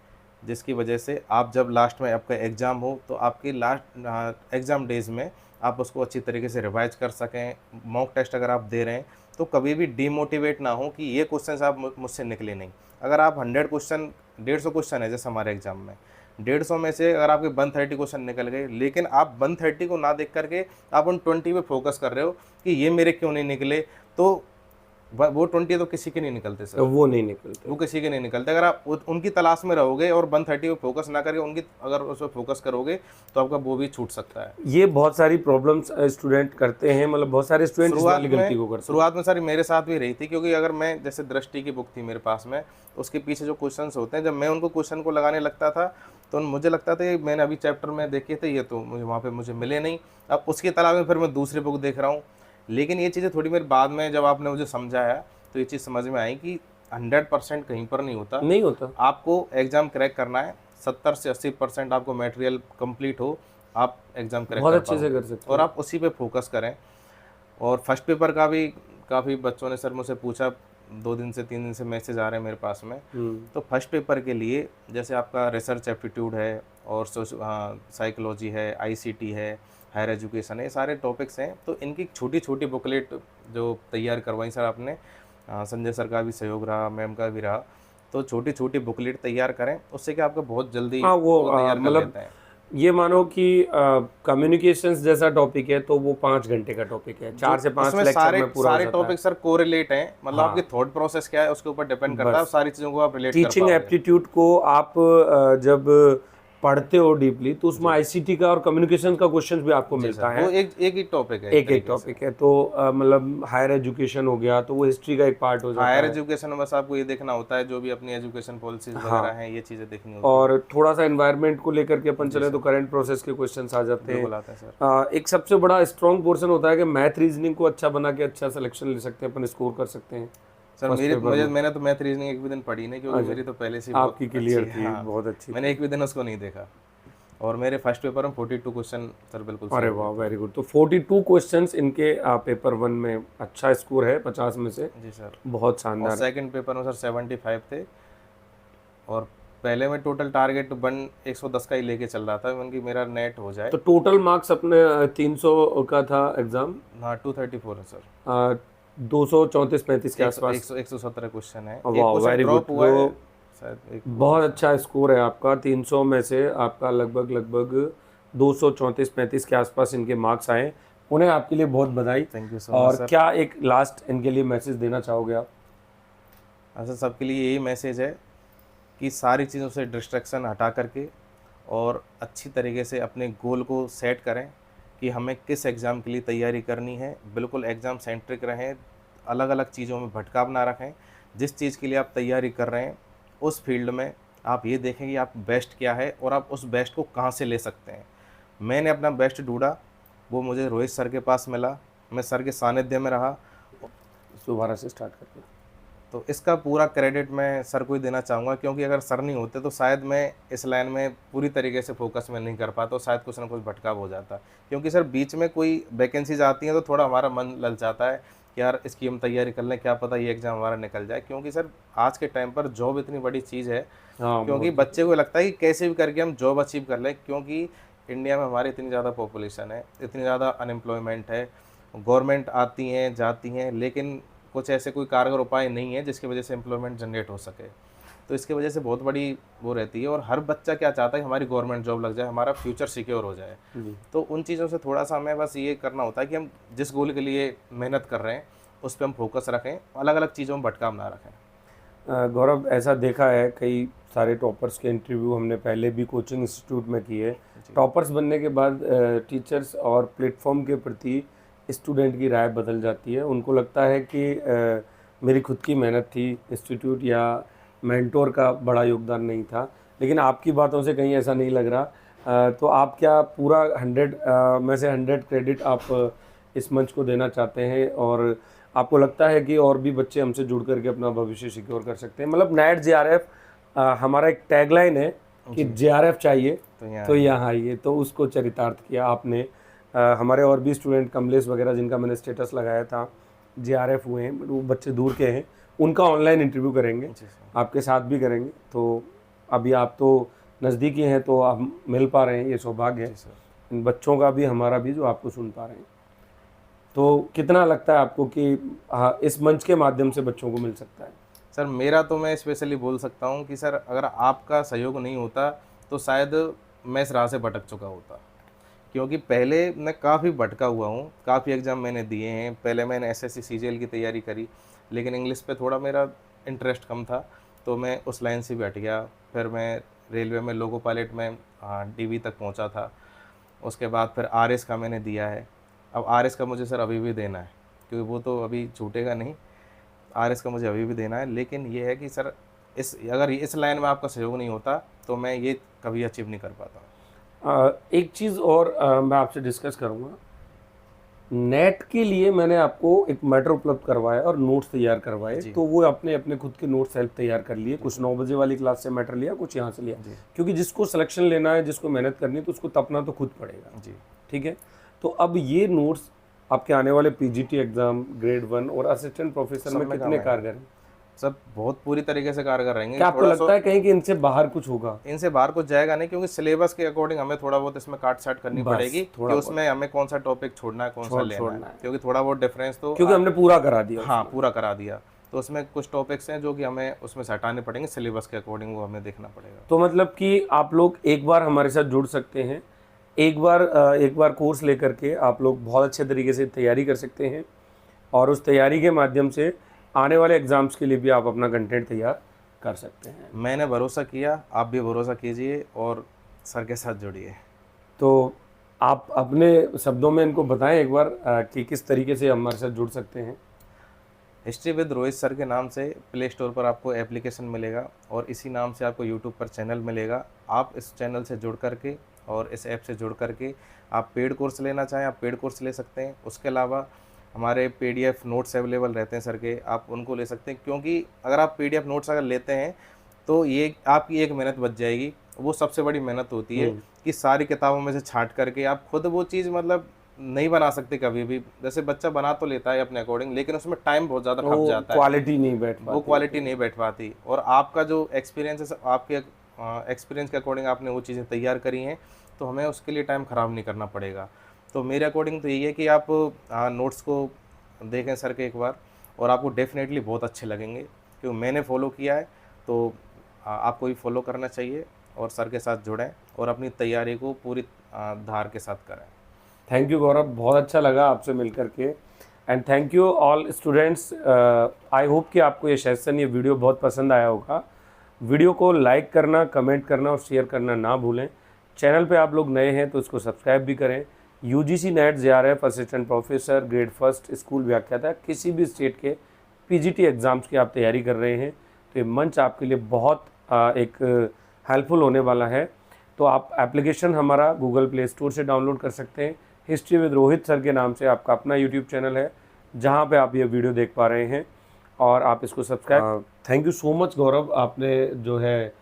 जिसकी वजह से आप जब लास्ट में आपका एग्ज़ाम हो तो आपकी लास्ट एग्ज़ाम डेज़ में आप उसको अच्छी तरीके से रिवाइज कर सकें। मॉक टेस्ट अगर आप दे रहे हैं तो कभी भी डीमोटिवेट ना हो कि ये क्वेश्चन आप मुझसे निकले नहीं। अगर आप 100 क्वेश्चन, 150 क्वेश्चन है जैसे हमारे एग्ज़ाम में, 150 में से अगर आपके 130 क्वेश्चन निकल गए, लेकिन आप 130 को ना देख करके आप उन 20 पे फोकस कर रहे हो कि ये मेरे क्यों नहीं निकले, तो वो 20 तो किसी के नहीं निकलते सर, वो नहीं निकलते। वो किसी के नहीं निकलते। अगर आप उनकी तलाश में रहोगे और 130 पे फोकस ना करके उनकी अगर उस पर फोकस करोगे तो आपका वो भी छूट सकता है। ये बहुत सारी प्रॉब्लम्स स्टूडेंट करते हैं, मतलब बहुत सारे स्टूडेंट इस वाली गलती को करते हैं। शुरुआत में सर मेरे साथ भी रही थी, क्योंकि अगर मैं जैसे दृष्टि की बुक थी मेरे पास में, उसके पीछे जो क्वेश्चंस होते हैं, जब मैं उनको क्वेश्चन को लगाने लगता था तो मुझे लगता था कि मैंने अभी चैप्टर में देखे थे, ये तो मुझे वहाँ पे मुझे मिले नहीं। अब उसकी तलाश में फिर मैं दूसरी बुक देख रहा हूँ। लेकिन ये चीज़ें थोड़ी मेरी बाद में जब आपने मुझे समझाया तो ये चीज़ समझ में आई कि 100% कहीं पर नहीं होता। नहीं होता। आपको एग्ज़ाम क्रैक करना है, 70 से 80% आपको मटेरियल कंप्लीट हो, आप एग्ज़ाम क्रैक बहुत कर अच्छे से पाओगे। कर सकते और हैं। आप उसी पे फोकस करें। और फर्स्ट पेपर का भी काफ़ी बच्चों ने सर मुझसे पूछा, 2 दिन से 3 दिन से मैसेज आ रहे हैं मेरे पास में। तो फर्स्ट पेपर के लिए जैसे आपका रिसर्च एप्टीट्यूड है और साइकोलॉजी है, आईसीटी है, हायर एजुकेशन है, ये सारे टॉपिक्स हैं। तो इनकी छोटी छोटी बुकलेट जो तैयार करवाई सर आपने, संजय सर का भी सहयोग रहा, मैम का भी रहा। तो छोटी छोटी बुकलेट तैयार करें, उससे क्या आपका बहुत जल्दी हाँ, वो तैयार कर मतलब लेते हैं। ये मानो कि कम्युनिकेशंस जैसा टॉपिक है तो वो 5 घंटे का टॉपिक है, 4 से 5 उसमें लेक्चर सारे में पूरा हो सारे जाता है। टॉपिक सर कोरिलेट हैं, मतलब आपकी हाँ, थॉट प्रोसेस क्या है उसके ऊपर डिपेंड करता है, बस सारी चीज़ों को आप रिलेट कर टीचिंग पाओगे। एप्टीट्यूड को आप जब पढ़ते हो डीपली तो उसमें आईसीटी का और कम्युनिकेशन का क्वेश्चन भी आपको जी मिलता सर, है। वो एक ही टॉपिक है एक एक एक तरीके से। टॉपिक है, तो मतलब हायर एजुकेशन हो गया तो वो हिस्ट्री का एक पार्ट हो जाता हायर है। एजुकेशन में बस आपको ये देखना होता है, जो भी अपनी एजुकेशन पॉलिसीज वगैरह हाँ, हैं, ये चीज़ें देखनी होती हैं। और थोड़ा सा एनवायरनमेंट को लेकर के अपन जी चले तो सर, करंट प्रोसेस के क्वेश्चंस आ जाते हैं। बिल्कुल आता है सर। एक सबसे बड़ा स्ट्रॉन्ग पोर्शन होता है कि मैथ रीजनिंग को अच्छा बना के अच्छा सिलेक्शन ले सकते हैं, अपन स्कोर कर सकते हैं सर फर्स्ट पेपर में। मैंने तो मैथ रीजनिंग एक भी दिन पढ़ी नहीं, क्योंकि अच्छा, मेरी तो पहले से ही बहुत आपकी अच्छी क्लियर है। थी, हाँ, बहुत अच्छी मैंने थी। एक भी दिन उसको नहीं देखा। और मेरे फर्स्ट पेपर में 42 क्वेश्चन सर बिल्कुल सही अरे हो गए वाह, थे। Very good. तो 42 क्वेश्चंस इनके पेपर 1 में अच्छा स्कोर है 50 में से, जी सर। बहुत और शानदार। सेकंड पेपर में सर 75 थे। और पहले में टोटल टारगेट 110 का ही लेके चल रहा था, कि मेरा नेट हो जाए। तो टोटल मार्क्स अपने 300 का था एग्जाम, हाँ, 234 है सर। 234-35 के आसपास। 117 क्वेश्चन है, एक वाह, क्वेश्चन वेरी गुड। ड्रॉप हुआ तो है शायद, एक वो बहुत क्वेश्चन। अच्छा स्कोर है आपका। 300 में से आपका लगभग लगभग 234-35 के आसपास इनके मार्क्स आए। उन्हें आपके लिए बहुत बधाई। थैंक यू सो मच और सर। क्या एक लास्ट इनके लिए मैसेज देना चाहोगे आप? सर सबके लिए यही मैसेज है कि सारी चीज़ों से डिस्ट्रैक्शन हटा करके और अच्छी तरीके से अपने गोल को सेट करें कि हमें किस एग्ज़ाम के लिए तैयारी करनी है। बिल्कुल एग्ज़ाम सेंट्रिक रहें, अलग अलग चीज़ों में भटकाव ना रखें। जिस चीज़ के लिए आप तैयारी कर रहे हैं उस फील्ड में आप ये देखें कि आप बेस्ट क्या है और आप उस बेस्ट को कहाँ से ले सकते हैं। मैंने अपना बेस्ट ढूंढा, वो मुझे रोहित सर के पास मिला, मैं सर के सानिध्य में रहा। दोबारा से स्टार्ट करते हैं। तो इसका पूरा क्रेडिट मैं सर को ही देना चाहूँगा, क्योंकि अगर सर नहीं होते तो शायद मैं इस लाइन में पूरी तरीके से फोकस में नहीं कर पाता, शायद कुछ ना कुछ भटकाव हो जाता। क्योंकि सर बीच में कोई वैकेंसीज आती हैं तो थोड़ा हमारा मन ललचाता है कि यार इसकी हम तैयारी कर लें, क्या पता ये एग्ज़ाम हमारा निकल जाए। क्योंकि सर आज के टाइम पर जॉब इतनी बड़ी चीज़ है, हाँ, क्योंकि बहुत। बच्चे को लगता है कि कैसे भी करके हम जॉब अचीव कर लें, क्योंकि इंडिया में हमारी इतनी ज़्यादा पॉपुलेशन है, इतनी ज़्यादा अनएम्प्लॉयमेंट है। गवर्नमेंट आती हैं जाती हैं, लेकिन कुछ ऐसे कोई कारगर उपाय नहीं है जिसकी वजह से एम्प्लॉयमेंट जनरेट हो सके। तो इसकी वजह से बहुत बड़ी वो रहती है। और हर बच्चा क्या चाहता है, हमारी गवर्नमेंट जॉब लग जाए, हमारा फ्यूचर सिक्योर हो जाए। जी। तो उन चीज़ों से थोड़ा सा हमें बस ये करना होता है कि हम जिस गोल के लिए मेहनत कर रहे हैं उस पर हम फोकस रखें, अलग अलग चीज़ों में भटकाव ना रखें। गौरव, ऐसा देखा है कई सारे टॉपर्स के इंटरव्यू हमने पहले भी कोचिंग इंस्टीट्यूट में किए। टॉपर्स बनने के बाद टीचर्स और प्लेटफॉर्म के प्रति स्टूडेंट की राय बदल जाती है। उनको लगता है कि मेरी खुद की मेहनत थी, इंस्टीट्यूट या मेंटोर का बड़ा योगदान नहीं था। लेकिन आपकी बातों से कहीं ऐसा नहीं लग रहा। तो आप क्या पूरा 100 में से 100 क्रेडिट आप इस मंच को देना चाहते हैं, और आपको लगता है कि और भी बच्चे हमसे जुड़ करके अपना भविष्य सिक्योर कर सकते हैं? मतलब नेट जेआरएफ हमारा एक टैगलाइन है कि जेआरएफ चाहिए तो यहाँ आइए, तो उसको चरितार्थ किया आपने। हमारे और भी स्टूडेंट, कमलेश वगैरह, जिनका मैंने स्टेटस लगाया था, जेआरएफ हुए हैं, वो बच्चे दूर के हैं, उनका ऑनलाइन इंटरव्यू करेंगे, आपके साथ भी करेंगे। तो अभी आप तो नज़दीकी हैं तो आप मिल पा रहे हैं, ये सौभाग्य है इन बच्चों का भी, हमारा भी, जो आपको सुन पा रहे हैं। तो कितना लगता है आपको कि इस मंच के माध्यम से बच्चों को मिल सकता है? सर मेरा तो मैं स्पेशली बोल सकता हूँ कि सर अगर आपका सहयोग नहीं होता तो शायद मैं इस राह से भटक चुका होता। क्योंकि पहले मैं काफ़ी भटका हुआ हूँ, काफ़ी एग्ज़ाम मैंने दिए हैं। पहले मैंने एसएससी सीजीएल की तैयारी करी, लेकिन इंग्लिश पे थोड़ा मेरा इंटरेस्ट कम था, तो मैं उस लाइन से भी हट गया। फिर मैं रेलवे में लोको पायलट में डीवी तक पहुंचा था। उसके बाद फिर आरएस का मैंने दिया है। अब आरएस का मुझे सर अभी भी देना है, क्योंकि वो तो अभी छूटेगा नहीं। आरएस का मुझे अभी भी देना है, लेकिन ये है कि सर अगर इस लाइन में आपका सहयोग नहीं होता तो मैं ये कभी अचीव नहीं कर पाता। एक चीज़ और मैं आपसे डिस्कस करूँगा। नेट के लिए मैंने आपको एक मैटर उपलब्ध करवाया और नोट्स तैयार करवाए, तो वो अपने अपने खुद के नोट्स सेल्फ तैयार कर लिए। कुछ 9 बजे वाली क्लास से मैटर लिया, कुछ यहाँ से लिया, क्योंकि जिसको सिलेक्शन लेना है, जिसको मेहनत करनी है, तो उसको तपना तो खुद पड़ेगा जी। ठीक है, तो अब ये नोट्स आपके आने वाले पीजीटी एग्जाम, ग्रेड 1 और असिस्टेंट प्रोफेसर में कितने कारगर हैं? सब बहुत पूरी तरीके से कारगर रहेंगे। क्या आपको लगता है कहीं कि इनसे बाहर कुछ होगा? इनसे बाहर कुछ जाएगा नहीं, क्योंकि सिलेबस के अकॉर्डिंग हमें थोड़ा बहुत इसमें काट साट करनी पड़ेगी कि उसमें हमें कौन सा टॉपिक छोड़ना है, कौन सा लेना है, क्योंकि थोड़ा बहुत डिफरेंस तो, क्योंकि हमने पूरा करा दिया। हाँ, पूरा करा दिया, तो उसमें कुछ टॉपिक्स हैं जो कि हमें उसमें से हटाने पड़ेंगे, सिलेबस के अकॉर्डिंग वो हमें देखना पड़ेगा। तो मतलब कि आप लोग एक बार हमारे साथ जुड़ सकते हैं, एक बार कोर्स लेकर के आप लोग बहुत अच्छे तरीके से तैयारी कर सकते हैं, और उस तैयारी के माध्यम से आने वाले एग्ज़ाम्स के लिए भी आप अपना कंटेंट तैयार कर सकते हैं। मैंने भरोसा किया, आप भी भरोसा कीजिए और सर के साथ जुड़िए। तो आप अपने शब्दों में इनको बताएं एक बार कि किस तरीके से हमारे साथ जुड़ सकते हैं। हिस्ट्री विद रोहित सर के नाम से प्ले स्टोर पर आपको एप्लीकेशन मिलेगा, और इसी नाम से आपको यूट्यूब पर चैनल मिलेगा। आप इस चैनल से जुड़ करके और इस ऐप से जुड़ करके आप पेड कोर्स लेना चाहें, आप पेड कोर्स ले सकते हैं। उसके अलावा हमारे पीडीएफ नोट्स अवेलेबल रहते हैं सर के, आप उनको ले सकते हैं, क्योंकि अगर आप पीडीएफ नोट्स अगर लेते हैं तो ये आपकी एक मेहनत बच जाएगी। वो सबसे बड़ी मेहनत होती है कि सारी किताबों में से छांट करके आप खुद वो चीज़ मतलब नहीं बना सकते कभी भी। जैसे बच्चा बना तो लेता है अपने अकॉर्डिंग, लेकिन उसमें टाइम बहुत ज़्यादा खप जाता है, क्वालिटी नहीं बैठ पाती, वो क्वालिटी नहीं बैठ पाती। और आपका जो एक्सपीरियंस है, आपके एक्सपीरियंस के अकॉर्डिंग आपने वो चीज़ें तैयार करी हैं, तो हमें उसके लिए टाइम ख़राब नहीं करना पड़ेगा। तो मेरे अकॉर्डिंग तो यही है कि आप नोट्स को देखें सर के एक बार, और आपको डेफिनेटली बहुत अच्छे लगेंगे, क्योंकि मैंने फॉलो किया है, तो आपको भी फॉलो करना चाहिए और सर के साथ जुड़ें और अपनी तैयारी को पूरी धार के साथ करें। थैंक यू गौरव, बहुत अच्छा लगा आपसे मिलकर के, and thank you all students. I hope कि आपको ये सेशन, ये वीडियो बहुत पसंद आया होगा। वीडियो को लाइक करना, कमेंट करना और शेयर करना ना भूलें। चैनल पे आप लोग नए हैं तो इसको सब्सक्राइब भी करें। UGC net JRF assistant professor grade 1 school व्याख्याता, किसी भी स्टेट के पीजीटी एग्ज़ाम्स की आप तैयारी कर रहे हैं तो ये मंच आपके लिए बहुत एक हेल्पफुल होने वाला है। तो आप एप्लीकेशन हमारा गूगल प्ले स्टोर से डाउनलोड कर सकते हैं। हिस्ट्री विद रोहित सर के नाम से आपका अपना यूट्यूब चैनल है, जहाँ पे आप ये वीडियो देख पा रहे हैं, और आप इसको subscribe. Thank you so much Gaurav, आपने जो है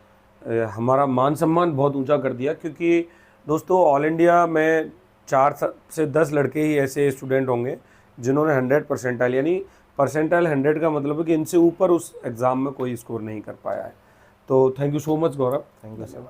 हमारा मान सम्मान बहुत ऊंचा कर दिया, क्योंकि दोस्तों ऑल इंडिया में 4 से 10 लड़के ही ऐसे स्टूडेंट होंगे जिन्होंने 100 परसेंटाइल, यानी परसेंटाइल 100 का मतलब है कि इनसे ऊपर उस एग्ज़ाम में कोई स्कोर नहीं कर पाया है। तो thank you so much Gaurav, thank you sir.